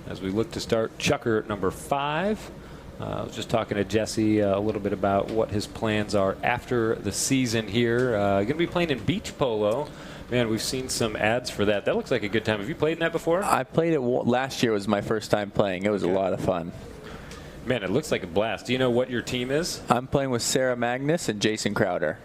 as we look to start Chukker number 5. I was just talking to Jesse a little bit about what his plans are after the season here. Going to be playing in beach polo Man, we've seen some ads for that. That looks like a good time. Have you played in that before? I played it last year. Was my first time playing. It was a lot of fun. Man, it looks like a blast. Do you know what your team is? I'm playing with Sarah Magnus and Jason Crowder.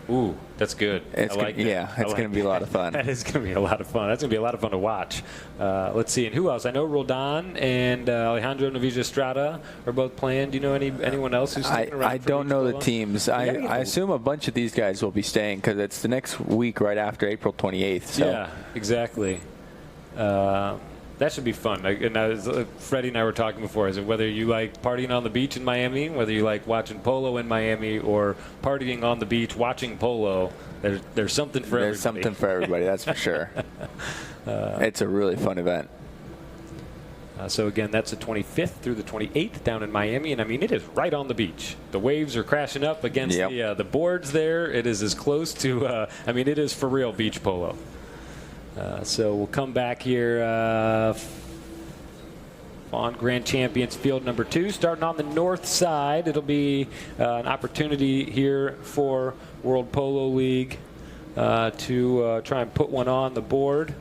Ooh, that's good. It's I like that. Yeah, it's going to be a lot of fun. That is going to be a lot of fun. That's going to be a lot of fun to watch. Let's see. And who else? I know Roldan and Alejandro Navija Estrada are both playing. Do you know anyone else who's sticking around? I don't know the teams. I assume a bunch of these guys will be staying because it's the next week right after April 28th. So. Yeah, exactly. That should be fun. Freddie and I were talking before. Is it whether you like partying on the beach in Miami, whether you like watching polo in Miami, or partying on the beach watching polo? There's something for everybody. There's something for everybody. That's for sure. It's a really fun event. So again, that's the 25th through the 28th down in Miami, and I mean it is right on the beach. The waves are crashing up against the boards there. It is as close to. I mean, it is for real beach polo. So we'll come back here on Grand Champions Field number 2. Starting on the north side, it'll be an opportunity here for World Polo League to try and put one on the board.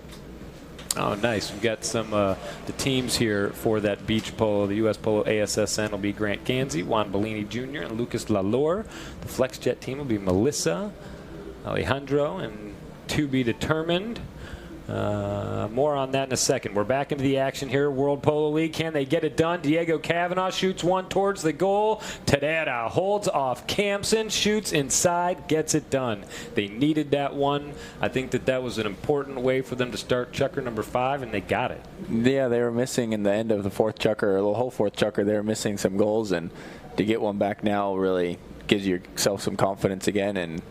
Oh, nice. We've got some the teams here for that beach polo. The U.S. Polo ASSN will be Grant Ganzi, Juan Bellini Jr., and Lucas Lalor. The FlexJet team will be Melissa, Alejandro, and to be determined. More on that in a second. We're back into the action here. World Polo League. Can they get it done? Diego Kavanaugh shoots one towards the goal. Tadera holds off Campson, shoots inside, gets it done. They needed that one. I think that was an important way for them to start Chukker number 5, and they got it. Yeah, they were missing in the end of the fourth Chukker, the whole fourth Chukker. They were missing some goals, and to get one back now really gives yourself some confidence again and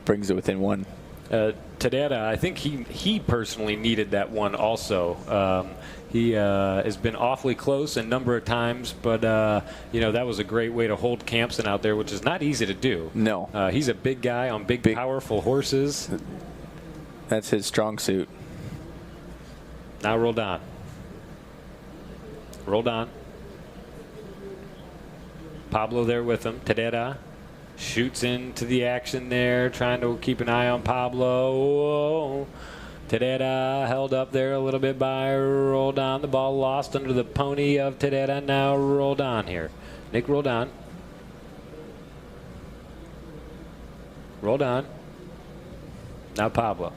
brings it within one. Tadera, I think he personally needed that one also. He has been awfully close a number of times, but that was a great way to hold Campson out there, which is not easy to do. No. He's a big guy on big, powerful horses. That's his strong suit. Now Roldan. Roldan. Pablo there with him. Tadera. Shoots into the action there, trying to keep an eye on Pablo. Tadera held up there a little bit by Roldan. The ball lost under the pony of Tadera. Now Roldan here. Nick Roldan. Roldan. Now Pablo.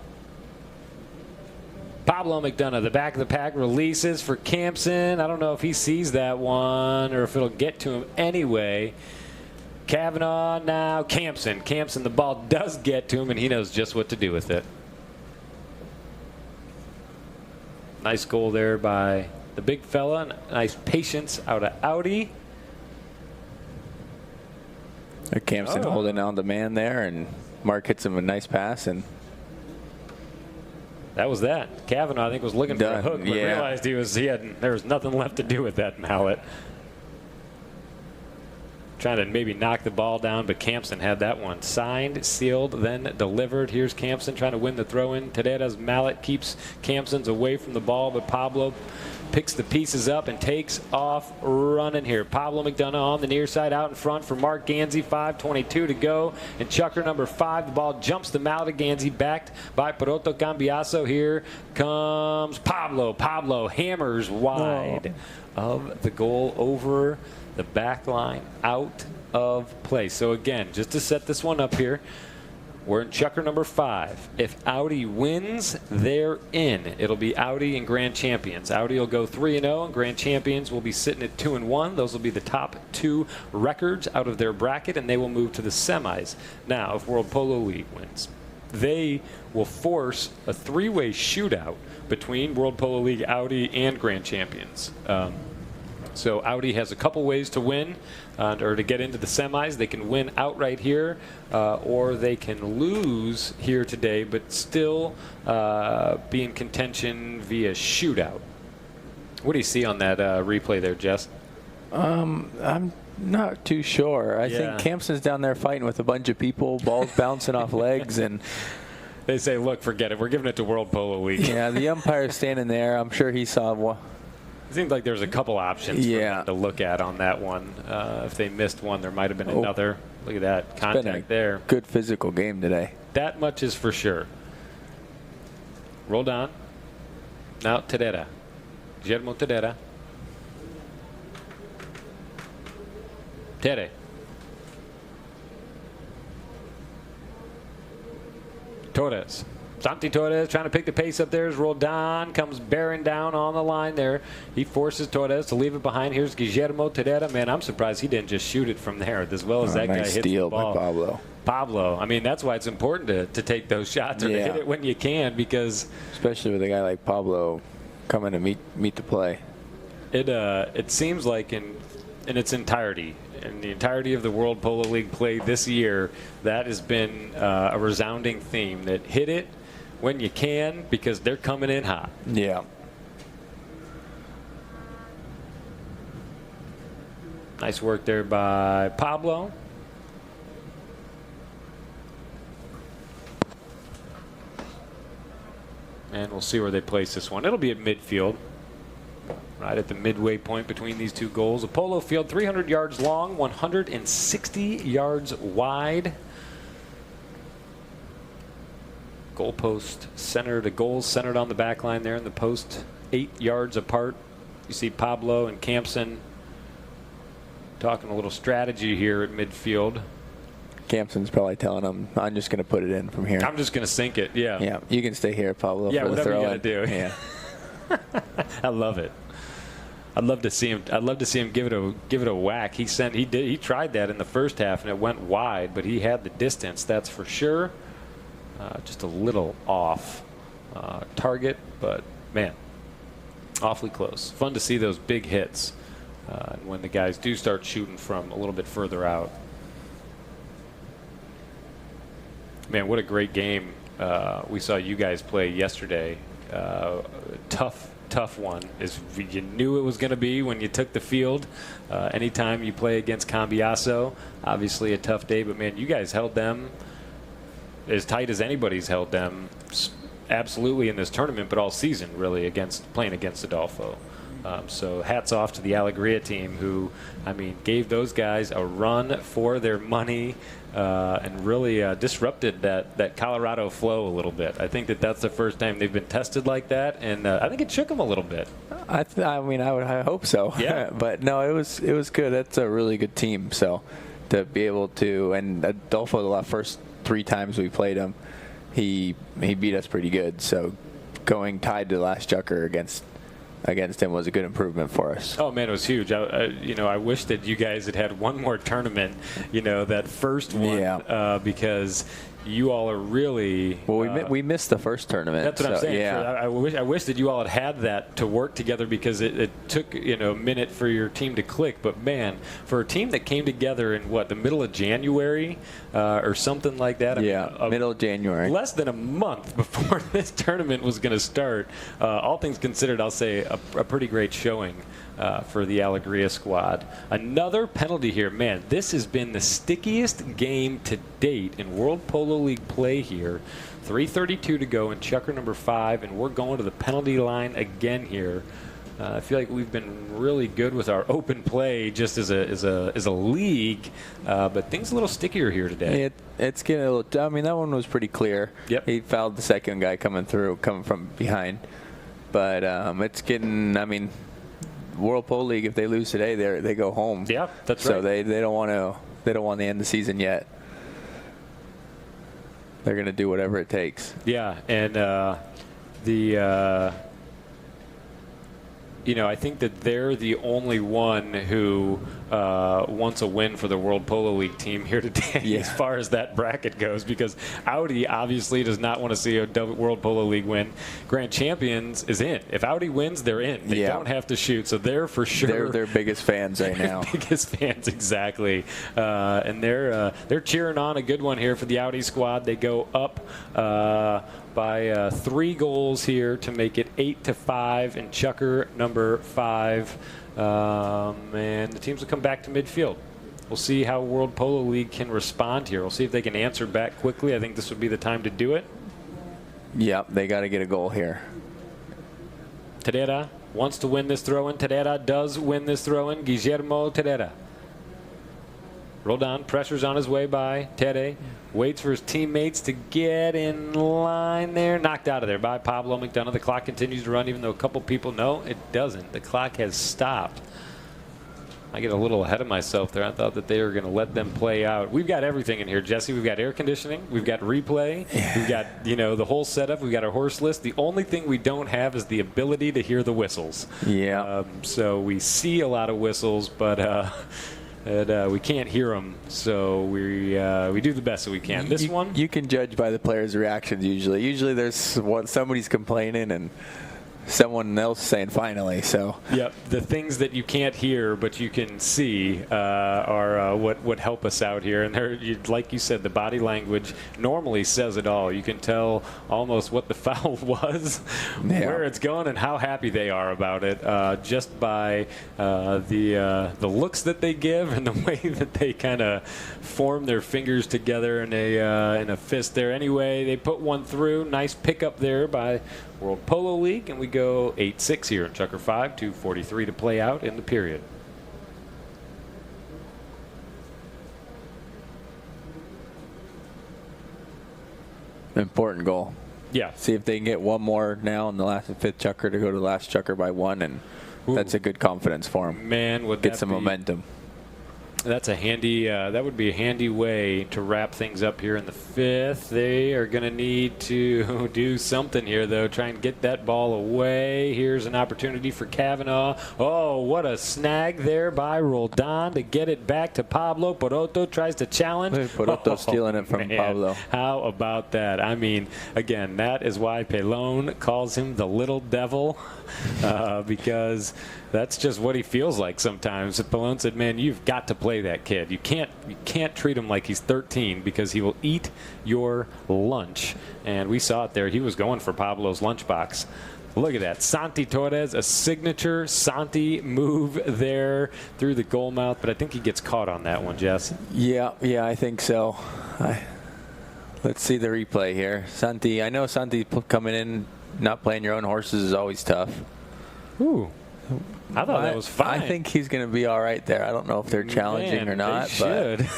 Pablo McDonough, the back of the pack, releases for Campson. I don't know if he sees that one or if it'll get to him anyway. Kavanaugh, now Campson. Campson, the ball does get to him, and he knows just what to do with it. Nice goal there by the big fella. Nice patience out of Audi. Campson holding on the man there, and Mark hits him a nice pass, and that was that. Kavanaugh, I think, was looking for a hook, but realized there was nothing left to do with that mallet. Trying to maybe knock the ball down, but Campson had that one signed, sealed, then delivered. Here's Campson trying to win the throw-in. Tadera's mallet keeps Campson's away from the ball, but Pablo picks the pieces up and takes off running here. Pablo McDonough on the near side out in front for Mark Ganzi. 5:22 to go. And Chukker number 5, the ball jumps the mallet of Ganzi, backed by Peroto Cambiaso. Here comes Pablo. Pablo hammers wide of the goal over the back line, out of play. So again, just to set this one up here, we're in Chukker number 5. If Audi wins, they're in. It'll be Audi and Grand Champions. Audi will go 3-0, and Grand Champions will be sitting at 2-1. Those will be the top 2 records out of their bracket, and they will move to the semis. Now, if World Polo League wins, they will force a 3-way shootout between World Polo League, Audi, and Grand Champions. So Audi has a couple ways to win or to get into the semis. They can win outright here, or they can lose here today, but still be in contention via shootout. What do you see on that replay there, Jess? I'm not too sure. I think Campson's down there fighting with a bunch of people, balls bouncing off legs, and they say, look, forget it. We're giving it to World Polo League. Yeah, the umpire's standing there. I'm sure he saw one. It seems like there's a couple options for them to look at on that one. If they missed one, there might have been another. Look at that contact there. Good physical game today. That much is for sure. Rolled on. Now Terera. Guillermo Terera. Tere. Torres. Santi Torres trying to pick the pace up there as Roldan comes bearing down on the line there. He forces Torres to leave it behind. Here's Guillermo Terera. Man, I'm surprised he didn't just shoot it from there as well as that guy hits the ball. By Pablo. Pablo. I mean, that's why it's important to take those shots or to hit it when you can, because especially with a guy like Pablo coming to meet the play. It seems like in its entirety, in the entirety of the World Polo League play this year, that has been a resounding theme, that hit it when you can because they're coming in hot. Yeah. Nice work there by Pablo. And we'll see where they place this one. It'll be at midfield, right at the midway point between these two goals. A polo field, 300 yards long, 160 yards wide. Goalpost centered, the goals centered on the back line there in the post, 8 yards apart. You see Pablo and Campson talking a little strategy here at midfield. Campson's probably telling him, I'm just going to put it in from here. I'm just going to sink it, yeah. Yeah, you can stay here, Pablo, yeah, for the throw. Yeah, whatever you got to do. Yeah. I love it. I'd love to see him give it a whack. He tried that in the first half and it went wide, but he had the distance, that's for sure. Just a little off target, but man, awfully close. Fun to see those big hits when the guys do start shooting from a little bit further out. Man, what a great game we saw you guys play yesterday. Tough one, as you knew it was going to be when you took the field. Anytime you play against Cambiasso, obviously a tough day, but man, you guys held them as tight as anybody's held them, absolutely in this tournament, but all season really playing against Adolfo. So hats off to the Alegria team, who, I mean, gave those guys a run for their money and really disrupted that Colorado flow a little bit. I think that's the first time they've been tested like that, and I think it shook them a little bit. I hope so. Yeah. But no, it was good. That's a really good team. So to be able to, and Adolfo, the first 3 times we played him, he beat us pretty good. So going tied to the last Chukker against him was a good improvement for us. Oh man, it was huge. I wish that you guys had one more tournament, that first one, because you all are really we missed the first tournament. That's what I'm saying. Yeah. I wish that you all had that to work together, because it took a minute for your team to click. But man, for a team that came together in the middle of January or something like that. Middle of January. Less than a month before this tournament was going to start. All things considered, I'll say a pretty great showing for the Alegria squad. Another penalty here. Man, this has been the stickiest game to date in World Polo League play here. 3:32 to go in Chukker number 5, and we're going to the penalty line again here. I feel like we've been really good with our open play just as a league, but things a little stickier here today. It's getting a little. I mean, that one was pretty clear. Yep. He fouled the second guy coming from behind, but it's getting. I mean, World Polo League, if they lose today, they go home. Yeah, that's right. So right. they don't want to end the season yet. They're going to do whatever it takes. Yeah, and I think that they're the only one who wants a win for the World Polo League team here today as far as that bracket goes, because Audi obviously does not want to see a World Polo League win. Grand Champions is in. If Audi wins, they're in. They don't have to shoot, so they're for sure. They're their biggest fans right now. Biggest fans, exactly. And they're cheering on a good one here for the Audi squad. They go up by 3 goals here to make it 8-5 in Chukker number 5. And the teams will come back to midfield. We'll see how World Polo League can respond here. We'll see if they can answer back quickly. I think this would be the time to do it. Yep, they got to get a goal here. Terera wants to win this throw-in. Terera does win this throw-in. Guillermo Terera. Roldan pressures on his way by Tede. Waits for his teammates to get in line there. Knocked out of there by Pablo McDonough. The clock continues to run even though a couple people know it doesn't. The clock has stopped. I get a little ahead of myself there. I thought that they were going to let them play out. We've got everything in here, Jesse. We've got air conditioning. We've got replay. We've got, the whole setup. We've got our horse list. The only thing we don't have is the ability to hear the whistles. Yeah. So we see a lot of whistles, but we can't hear them. So we do the best that we can. This one? You can judge by the players' reactions usually. Usually there's somebody's complaining and someone else saying finally. So yep, the things that you can't hear but you can see are what help us out here. And there, like you said, the body language normally says it all. You can tell almost what the foul was, where it's going, and how happy they are about it, just by the looks that they give and the way that they kind of form their fingers together in a fist there. Anyway, they put one through. Nice pickup there by World Polo League, and we go 8-6 here in Chukker 5, 2:43 to play out in the period. Important goal. Yeah. See if they can get one more now in the last 5th Chukker to go to the last Chukker by 1, and that's a good confidence for them. Man, would get that some be momentum. That's a handy. That would be a handy way to wrap things up here in the 5th. They are going to need to do something here, though. Try and get that ball away. Here's an opportunity for Kavanaugh. Oh, what a snag there by Roldan to get it back to Pablo. Poroto tries to challenge. Poroto stealing it from Pablo. How about that? I mean, again, that is why Pelon calls him the little devil, because that's just what he feels like sometimes. Pelon said, man, you've got to play that kid. You can't treat him like he's 13 because he will eat your lunch. And we saw it there. He was going for Pablo's lunchbox. Look at that. Santi Torres, a signature Santi move there through the goal mouth, but I think he gets caught on that one, Jess. Yeah, I think so. Let's see the replay here. Santi, I know Santi coming in, not playing your own horses is always tough. Ooh. I thought that was fine. I think he's going to be all right there. I don't know if they're challenging or not. They should.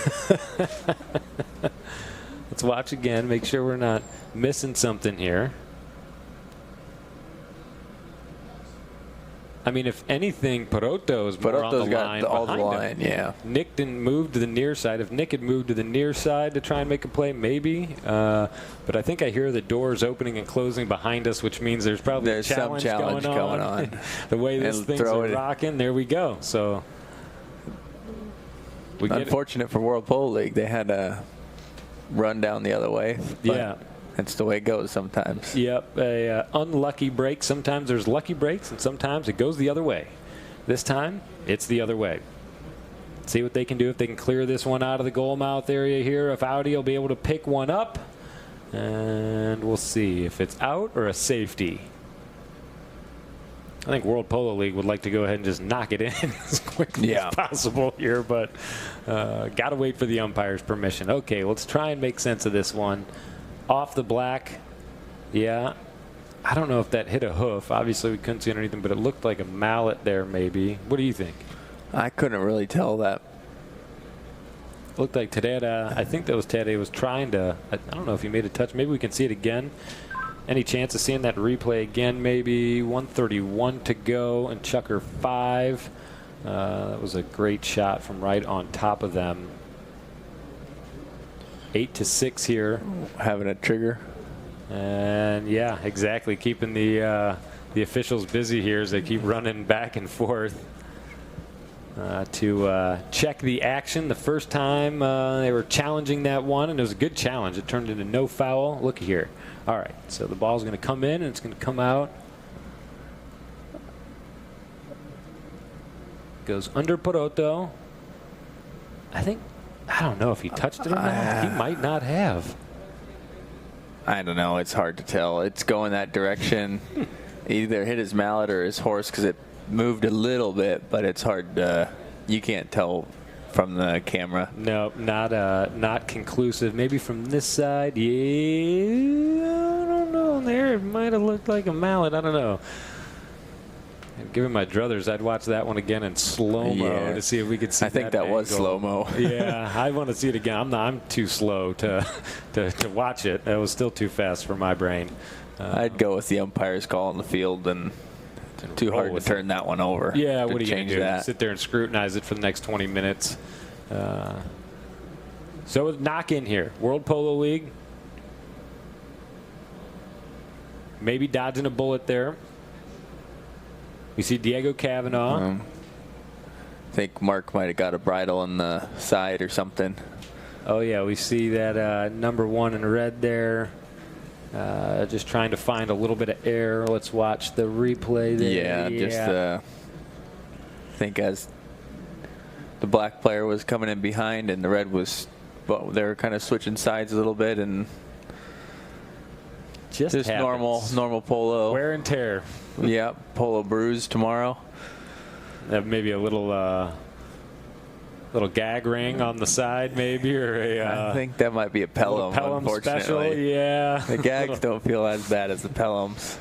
Let's watch again. Make sure we're not missing something here. I mean, if anything, Poroto's more on the line behind him. Yeah. Nick didn't move to the near side. If Nick had moved to the near side to try and make a play, maybe. But I think I hear the doors opening and closing behind us, which means there's probably some challenge going on. The way this thing's rocking, there we go. So unfortunate for World Polo League. They had a run down the other way. Yeah. That's the way it goes sometimes. Yep, a unlucky break. Sometimes there's lucky breaks, and sometimes it goes the other way. This time, it's the other way. See what they can do if they can clear this one out of the goal mouth area here. If Audi will be able to pick one up, and we'll see if it's out or a safety. I think World Polo League would like to go ahead and just knock it in as quickly as possible here, but got to wait for the umpire's permission. Okay, let's try and make sense of this one. Off the black, yeah. I don't know if that hit a hoof. Obviously, we couldn't see anything, but it looked like a mallet there, maybe. What do you think? I couldn't really tell that. Looked like Tede. I think that was Tede was trying to. I don't know if he made a touch. Maybe we can see it again. Any chance of seeing that replay again? Maybe 1:31 to go in Chukker 5. That was a great shot from right on top of them. 8-6 here. Having a trigger. And yeah, exactly. Keeping the officials busy here as they keep running back and forth to check the action. The first time they were challenging that one, and it was a good challenge. It turned into no foul. Look here. All right, so the ball's going to come in and it's going to come out. Goes under Poroto. I don't know if he touched it or not. He might not have. I don't know. It's hard to tell. It's going that direction. Either hit his mallet or his horse because it moved a little bit, but it's hard to, you can't tell from the camera. No, not conclusive. Maybe from this side. Yeah, I don't know. There, it might have looked like a mallet. I don't know. Given my druthers, I'd watch that one again in slow-mo to see if we could see I think that angle. was slow-mo. Yeah, I want to see it again. I'm too slow to watch it. It was still too fast for my brain. I'd go with the umpire's call on the field, and too hard to turn that one over. Yeah, what are you going to do? That. Sit there and scrutinize it for the next 20 minutes. So knock in here. World Polo League. Maybe dodging a bullet there. We see Diego Kavanaugh. I think Mark might have got a bridle on the side or something. Oh, yeah, we see that number 1 in red there. Just trying to find a little bit of air. Let's watch the replay there. I think as the black player was coming in behind and the red was, well, they were kind of switching sides a little bit, and just normal polo. Wear and tear. Yeah, polo bruise tomorrow. Maybe a little gag ring on the side, maybe, or I think that might be a Pelham, unfortunately. Special, yeah. The gags don't feel as bad as the Pelhams.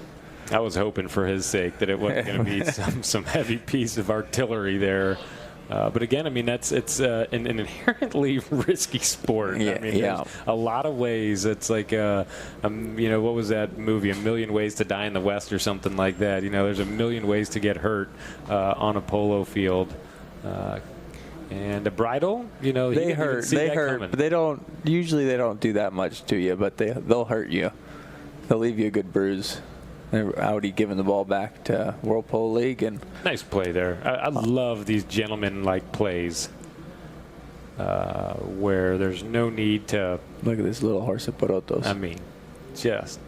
I was hoping for his sake that it wasn't going to be some heavy piece of artillery there. But again, I mean, it's an inherently risky sport. I mean, there's a lot of ways. It's like, what was that movie, A Million Ways to Die in the West or something like that. There's a million ways to get hurt on a polo field. And a bridle, they hurt. They hurt. But they don't do that much to you, but they'll hurt you. They'll leave you a good bruise. Audi giving the ball back to World Polo League, and nice play there. I love these gentleman-like plays where there's no need to look at this little horse at Porotos. I mean, just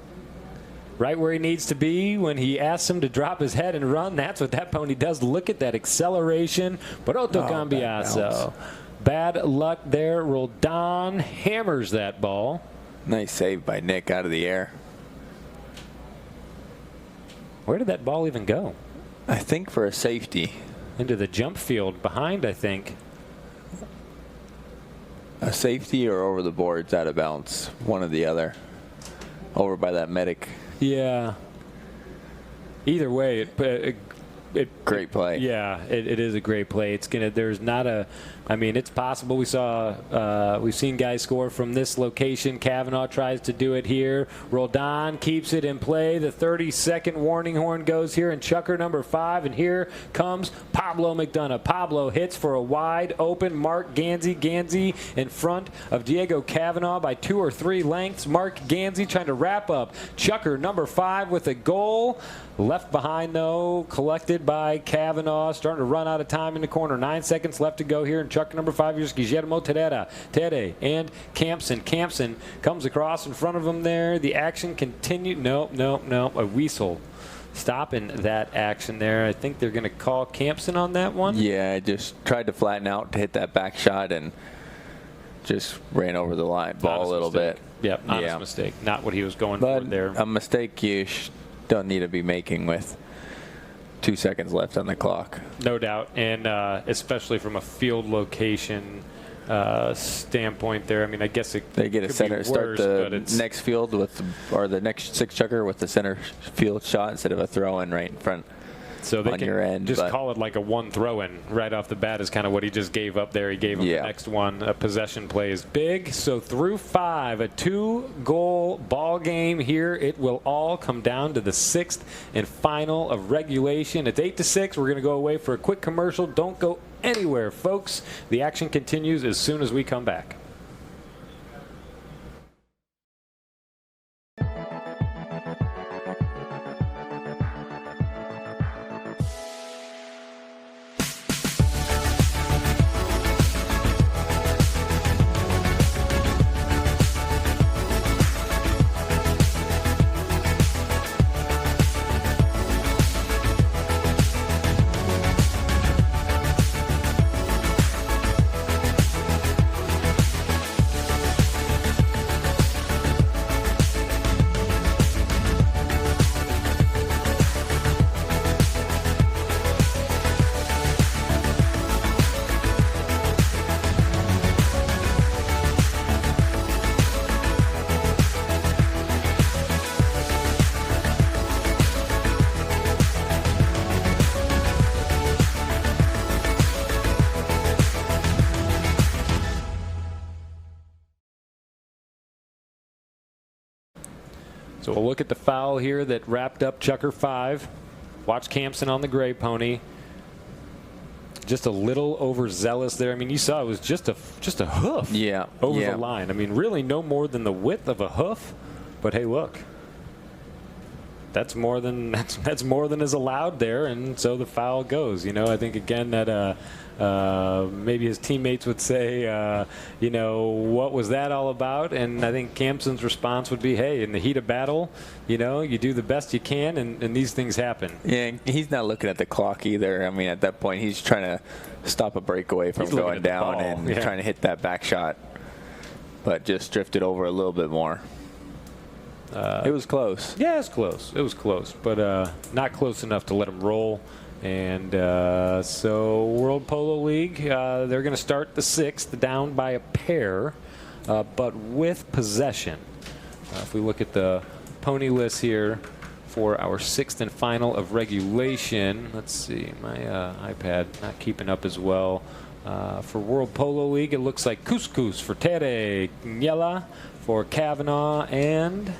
right where he needs to be when he asks him to drop his head and run. That's what that pony does. Look at that acceleration. Poroto Cambiaso. Bad luck there. Roldan hammers that ball. Nice save by Nick out of the air. Where did that ball even go? I think for a safety. Into the jump field behind, I think. A safety or over the boards, out of bounds. One or the other. Over by that medic. Yeah. Either way, great play. Yeah, it is a great play. It's possible. We've seen guys score from this location. Kavanaugh tries to do it here. Roldan keeps it in play. The 30-second warning horn goes here, and Chukker number 5. And here comes Pablo McDonough. Pablo hits for a wide open Mark Ganzi. Ganzi in front of Diego Kavanaugh by 2 or 3 lengths. Mark Ganzi trying to wrap up Chukker number 5 with a goal. Left behind, though, collected by Kavanaugh. Starting to run out of time in the corner. 9 seconds left to go here. And Chukker number 5 is Guillermo Tere and Campson. Campson comes across in front of him there. The action continued. No. A whistle stopping that action there. I think they're going to call Campson on that one. Yeah, I just tried to flatten out to hit that back shot and just ran over the line ball a little bit. Yep, honest mistake. Not what he was going for there. A mistake you don't need to be making with 2 seconds left on the clock. No doubt, and especially from a field location standpoint there. I mean, I guess they get a center, start the next field or the next 6 chukker with the center field shot instead of a throw-in right in front. So they on can your end, just call it like a 1 throw-in right off the bat is kind of what he just gave up there. He gave him the next one. A possession play is big. So through 5, a 2-goal ball game here. It will all come down to the 6th and final of regulation. It's 8-6. We're going to go away for a quick commercial. Don't go anywhere, folks. The action continues as soon as we come back. So we'll look at the foul here that wrapped up Chukker 5. Watch Campson on the gray pony. Just a little overzealous there. I mean, you saw it was just a hoof over the line. I mean, really no more than the width of a hoof. But hey, look. That's more than is allowed there, and so the foul goes. You know, I think again that maybe his teammates would say, you know, what was that all about? And I think Campson's response would be, hey, in the heat of battle, you know, you do the best you can, and these things happen. Yeah, he's not looking at the clock either. I mean, at that point, he's trying to stop a breakaway from going down and trying to hit that back shot, but just drifted over a little bit more. It was close. Yeah, it was close. It was close, but not close enough to let him roll. And so World Polo League, they're going to start the 6th down by a pair, but with possession. If we look at the pony list here for our 6th and final of regulation, let's see, my iPad not keeping up as well. For World Polo League, it looks like Couscous for Tere, Nyela for Kavanaugh, and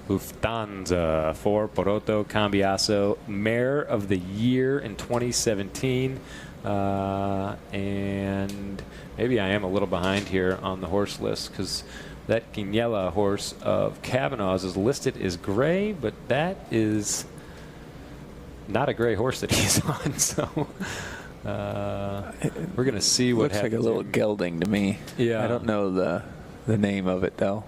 Lufthansa for Poroto Cambiaso, Mare of the Year in 2017. And maybe I am a little behind here on the horse list because that Quinella horse of Kavanaugh's is listed as gray, but that is not a gray horse that he's on. So we're going to see what happens. Looks like a little gelding to me. Yeah. I don't know the name of it, though.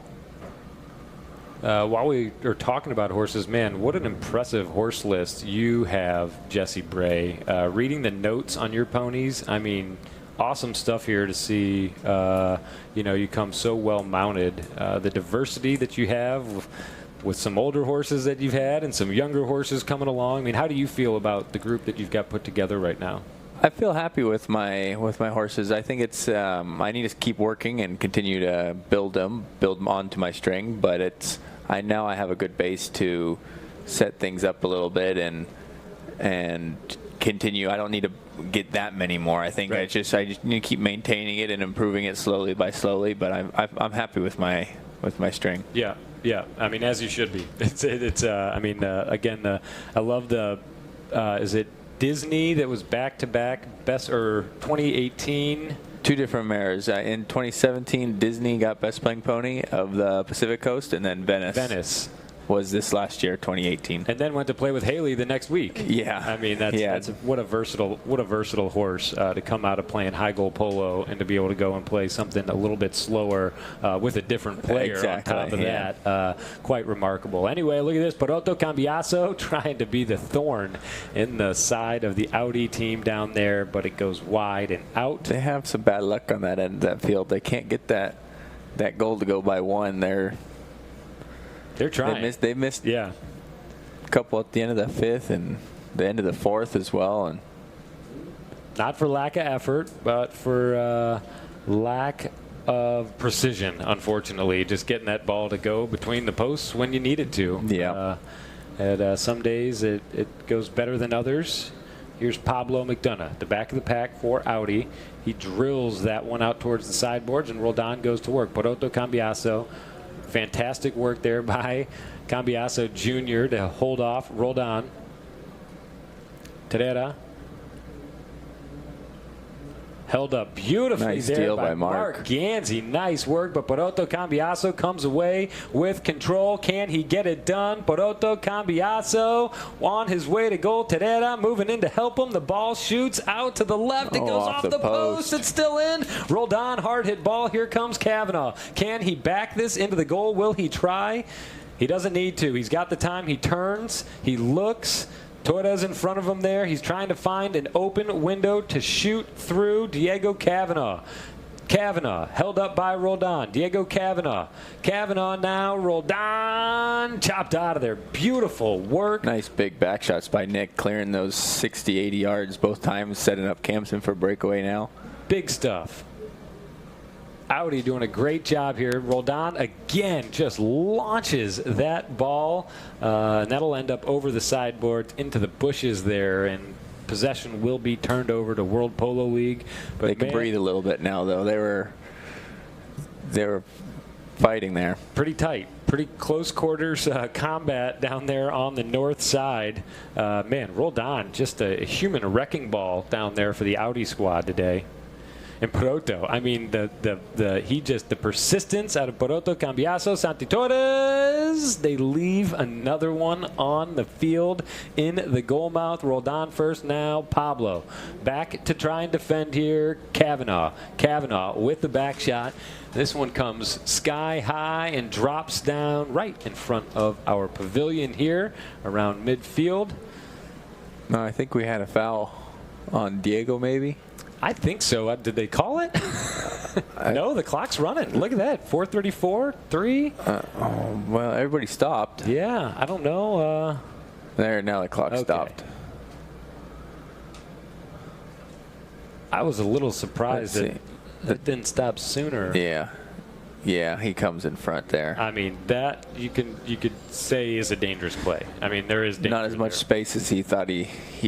While we are talking about horses, man, what an impressive horse list you have, Jesse Bray. Reading the notes on your ponies, I mean, awesome stuff here to see. You know, you come so well mounted. The diversity that you have with some older horses that you've had and some younger horses coming along. I mean, how do you feel about the group that you've got put together right now? I feel happy with my horses. I think it's I need to keep working and continue to build them onto my string. But now I have a good base to set things up a little bit and continue. I don't need to get that many more. I think I just need to keep maintaining it and improving it slowly by slowly. But I'm happy with my string. Yeah. Yeah, I mean, as you should be. I mean, again, I love the, is it Disney that was back-to-back best, or 2018? Two different mares. In 2017, Disney got Best Playing Pony of the Pacific Coast, and then Venice was this last year, 2018. And then went to play with Haley the next week. Yeah. I mean, that's what a versatile horse to come out of playing high goal polo and to be able to go and play something a little bit slower with a different player on top of that. Quite remarkable. Anyway, look at this. Poroto Cambiaso trying to be the thorn in the side of the Audi team down there, but it goes wide and out. They have some bad luck on that end of that field. They can't get that goal to go by one. They're trying. They missed a couple at the end of the 5th and the end of the 4th as well. And not for lack of effort, but for lack of precision, unfortunately. Just getting that ball to go between the posts when you need it to. Yeah. Some days it goes better than others. Here's Pablo McDonough, the back of the pack for Audi. He drills that one out towards the sideboards, and Roldan goes to work. Poroto Cambiaso. Fantastic work there by Cambiaso Jr. to hold off Roldan. Terera held up beautifully nice there deal by by Mark Ganzi. Nice work, but Poroto Cambiaso comes away with control. Can he get it done? Poroto Cambiaso on his way to goal. Terera moving in to help him. The ball shoots out to the left. It goes off the post. It's still in. Roldan, hard hit ball. Here comes Kavanaugh. Can he back this into the goal? Will he try? He doesn't need to. He's got the time. He turns. He looks. Torres in front of him there. He's trying to find an open window to shoot through. Diego Kavanaugh. Kavanaugh held up by Roldan. Diego Kavanaugh. Kavanaugh now. Roldan chopped out of there. Beautiful work. Nice big back shots by Nick, clearing those 60, 80 yards both times, setting up Campson for breakaway now. Big stuff. Audi doing a great job here. Roldan again just launches that ball, and that'll end up over the sideboard into the bushes there, and possession will be turned over to World Polo League. But they can breathe a little bit now, though. They were fighting there. Pretty tight, pretty close quarters combat down there on the north side. Man, Roldan, just a human wrecking ball down there for the Audi squad today. And Poroto, I mean, the persistence out of Poroto, Cambiaso, Santi Torres. They leave another one on the field in the goal mouth. Roldan first, now Pablo. Back to try and defend here, Kavanaugh. Kavanaugh with the back shot. This one comes sky high and drops down right in front of our pavilion here around midfield. No, I think we had a foul on Diego, maybe. I think so. Did they call it? No, the clock's running. Look at that. 4:34, 3. Well, everybody stopped. Yeah, I don't know. There, now the clock stopped. I was a little surprised that it didn't stop sooner. Yeah, he comes in front there. I mean, that you could say is a dangerous play. I mean, there is danger. Not as much space as he thought he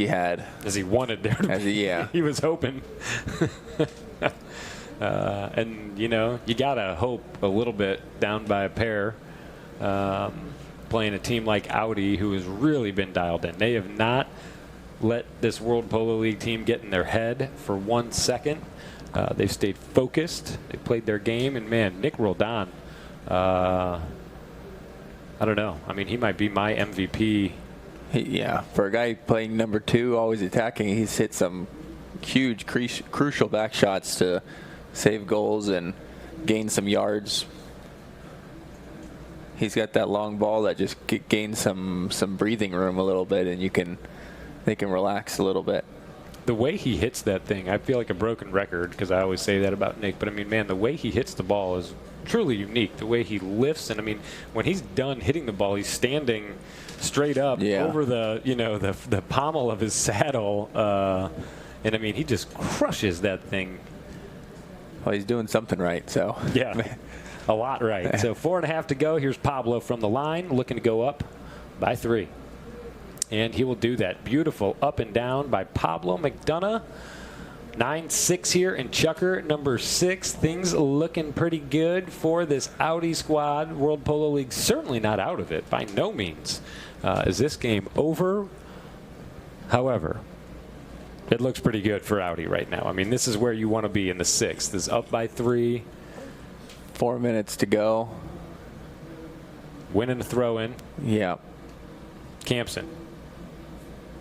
had. As he wanted there. He was hoping. And, you know, you got to hope a little bit down by a pair. Playing a team like Audi, who has really been dialed in. They have not let this World Polo League team get in their head for 1 second. They've stayed focused. They played their game. And, man, Nick Roldan, I don't know. I mean, he might be my MVP. Yeah, for a guy playing number 2, always attacking, he's hit some huge, crucial back shots to save goals and gain some yards. He's got that long ball that just gains some breathing room a little bit, and they can relax a little bit. The way he hits that thing, I feel like a broken record because I always say that about Nick. But, I mean, man, the way he hits the ball is truly unique. The way he lifts. And, I mean, when he's done hitting the ball, he's standing straight up over the pommel of his saddle. And, I mean, he just crushes that thing. Well, he's doing something right, so. Yeah, a lot right. So 4.5 to go. Here's Pablo from the line looking to go up by 3. And he will do that. Beautiful up and down by Pablo McDonough. 9-6 here in Chukker, number 6. Things looking pretty good for this Audi squad. World Polo League certainly not out of it by no means. Is this game over? However, it looks pretty good for Audi right now. I mean, this is where you want to be in the 6th. This is up by 3. 4 minutes to go. Winning a throw-in. Yeah. Campson.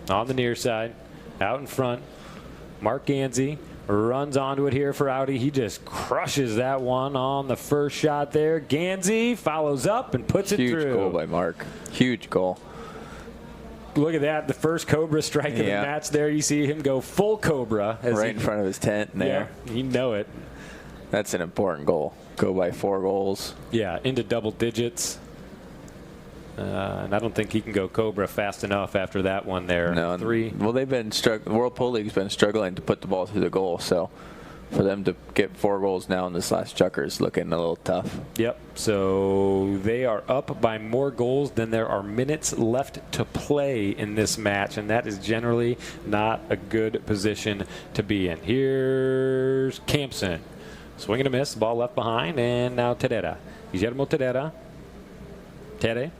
On the near side, out in front. Mark Ganzi runs onto it here for Audi. He just crushes that one on the first shot there. Ganzi follows up and puts it through. Huge goal by Mark. Huge goal. Look at that. The first Cobra strike of the match there. You see him go full Cobra. Right in front of his tent there. Yeah, you know it. That's an important goal. Go by 4 goals. Yeah, into double digits. And I don't think he can go Cobra fast enough after that one there. No, 3. Well, they've been the World Polo League's been struggling to put the ball through the goal, so for them to get 4 goals now in this last Chukker is looking a little tough. Yep. So they are up by more goals than there are minutes left to play in this match, and that is generally not a good position to be in. Here's Campson. Swing and a miss. Ball left behind, and now Terera. Guillermo Terera. Tere.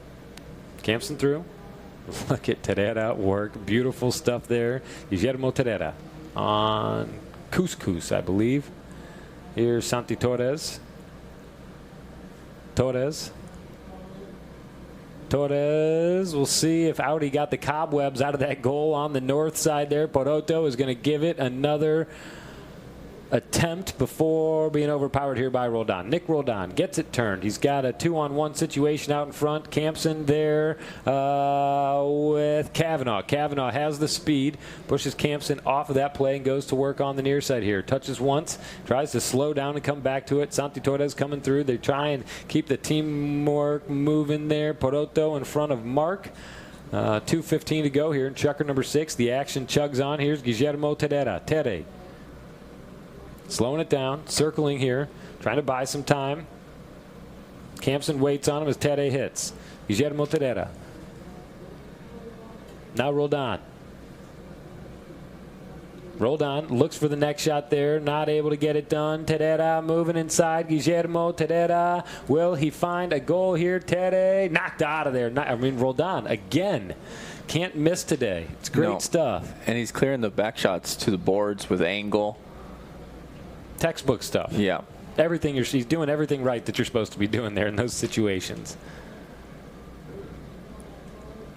Campson through. Look at Terera at work. Beautiful stuff there. Guillermo Terera on Couscous, I believe. Here's Santi Torres. Torres. We'll see if Audi got the cobwebs out of that goal on the north side there. Poroto is going to give it another attempt before being overpowered here by Roldan. Nick Roldan gets it turned. He's got a 2-on-1 situation out in front. Campson there with Kavanaugh. Kavanaugh has the speed, pushes Campson off of that play and goes to work on the near side here. Touches once, tries to slow down and come back to it. Santi Torres coming through. They try and keep the teamwork moving there. Poroto in front of Mark. 2:15 to go here in Chukker number 6. The action chugs on. Here's Guillermo Terera. Tere. Slowing it down, circling here, trying to buy some time. Campson waits on him as Tere hits. Guillermo Terera. Now Roldan. Roldan looks for the next shot there. Not able to get it done. Terera moving inside. Guillermo Terera. Will he find a goal here? Tere knocked out of there. Roldan again. Can't miss today. It's great stuff. And he's clearing the back shots to the boards with angle. Textbook stuff. Yeah. Everything he's doing everything right that you're supposed to be doing there in those situations.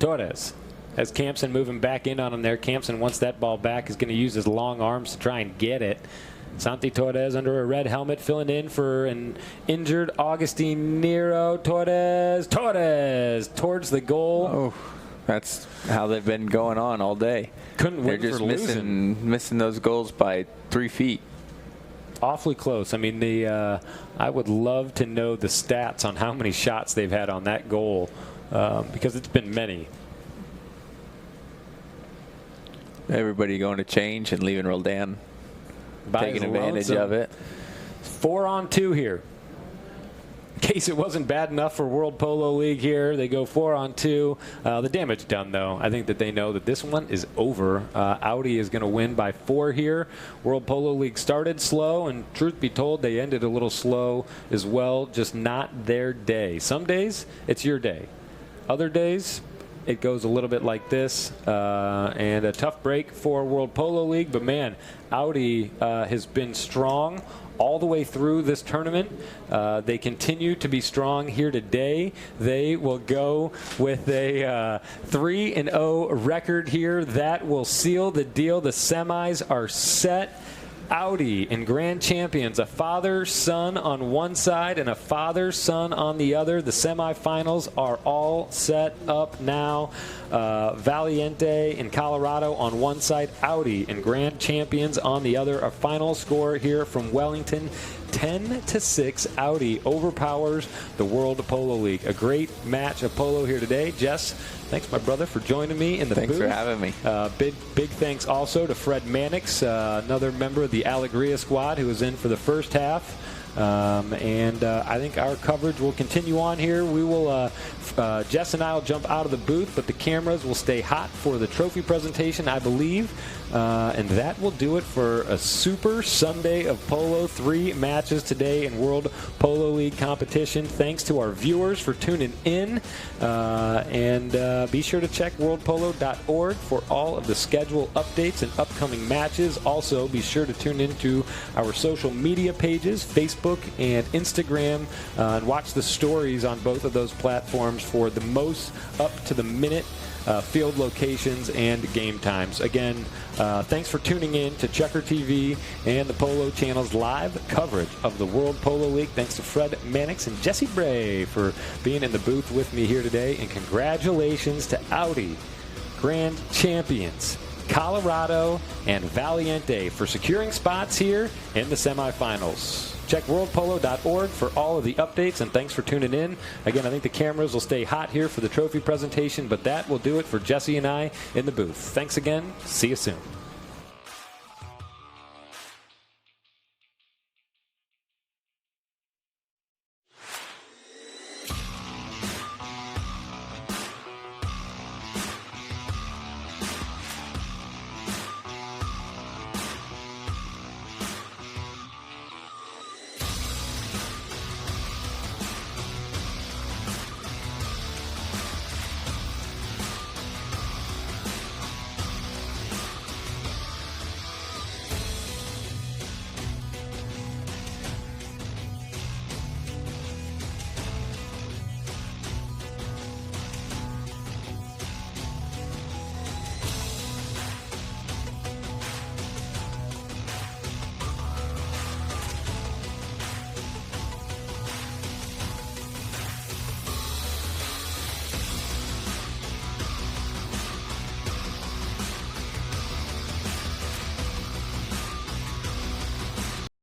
Torres has Campson moving back in on him there. Campson wants that ball back. Is going to use his long arms to try and get it. Santi Torres under a red helmet filling in for an injured Augustine Nero. Torres towards the goal. Oh, that's how they've been going on all day. Couldn't win They're just for losing. missing those goals by 3 feet. Awfully close. I mean, I would love to know the stats on how many shots they've had on that goal because it's been many. Everybody going to change and leaving Roldan taking advantage of it. 4-on-2 here. In case it wasn't bad enough for World Polo League here, they go 4-on-2. The damage done, though. I think that they know that this one is over. Audi is going to win by 4 here. World Polo League started slow, and truth be told, they ended a little slow as well. Just not their day. Some days, it's your day. Other days, it goes a little bit like this, and a tough break for World Polo League. But, man, Audi has been strong all the way through this tournament. They continue to be strong here today. They will go with a 3-0 record here. That will seal the deal. The semis are set. Audi and grand champions, a father-son on one side and a father-son on the other. The semifinals are all set up now. Valiente in Colorado on one side, Audi and grand champions on the other. A final score here from Wellington, 10-6. Audi overpowers the World Polo League. A great match of polo here today. Jess, thanks, my brother, for joining me in the booth. Thanks for having me. Big thanks also to Fred Mannix, another member of the Alegria squad who was in for the first half. I think our coverage will continue on here. We will, Jess and I will jump out of the booth, but the cameras will stay hot for the trophy presentation, I believe. And that will do it for a super Sunday of polo. 3 matches today in World Polo League competition. Thanks to our viewers for tuning in. Be sure to check worldpolo.org for all of the schedule updates and upcoming matches. Also, be sure to tune into our social media pages, Facebook and Instagram, and watch the stories on both of those platforms for the most up-to-the-minute field locations and game times. Again, thanks for tuning in to ChukkerTV and the Polo Channel's live coverage of the World Polo League. Thanks to Fred Mannix and Jesse Bray for being in the booth with me here today. And congratulations to Audi, grand champions, Colorado, and Valiente for securing spots here in the semifinals. Check worldpolo.org for all of the updates, and thanks for tuning in. Again, I think the cameras will stay hot here for the trophy presentation, but that will do it for Jesse and I in the booth. Thanks again. See you soon.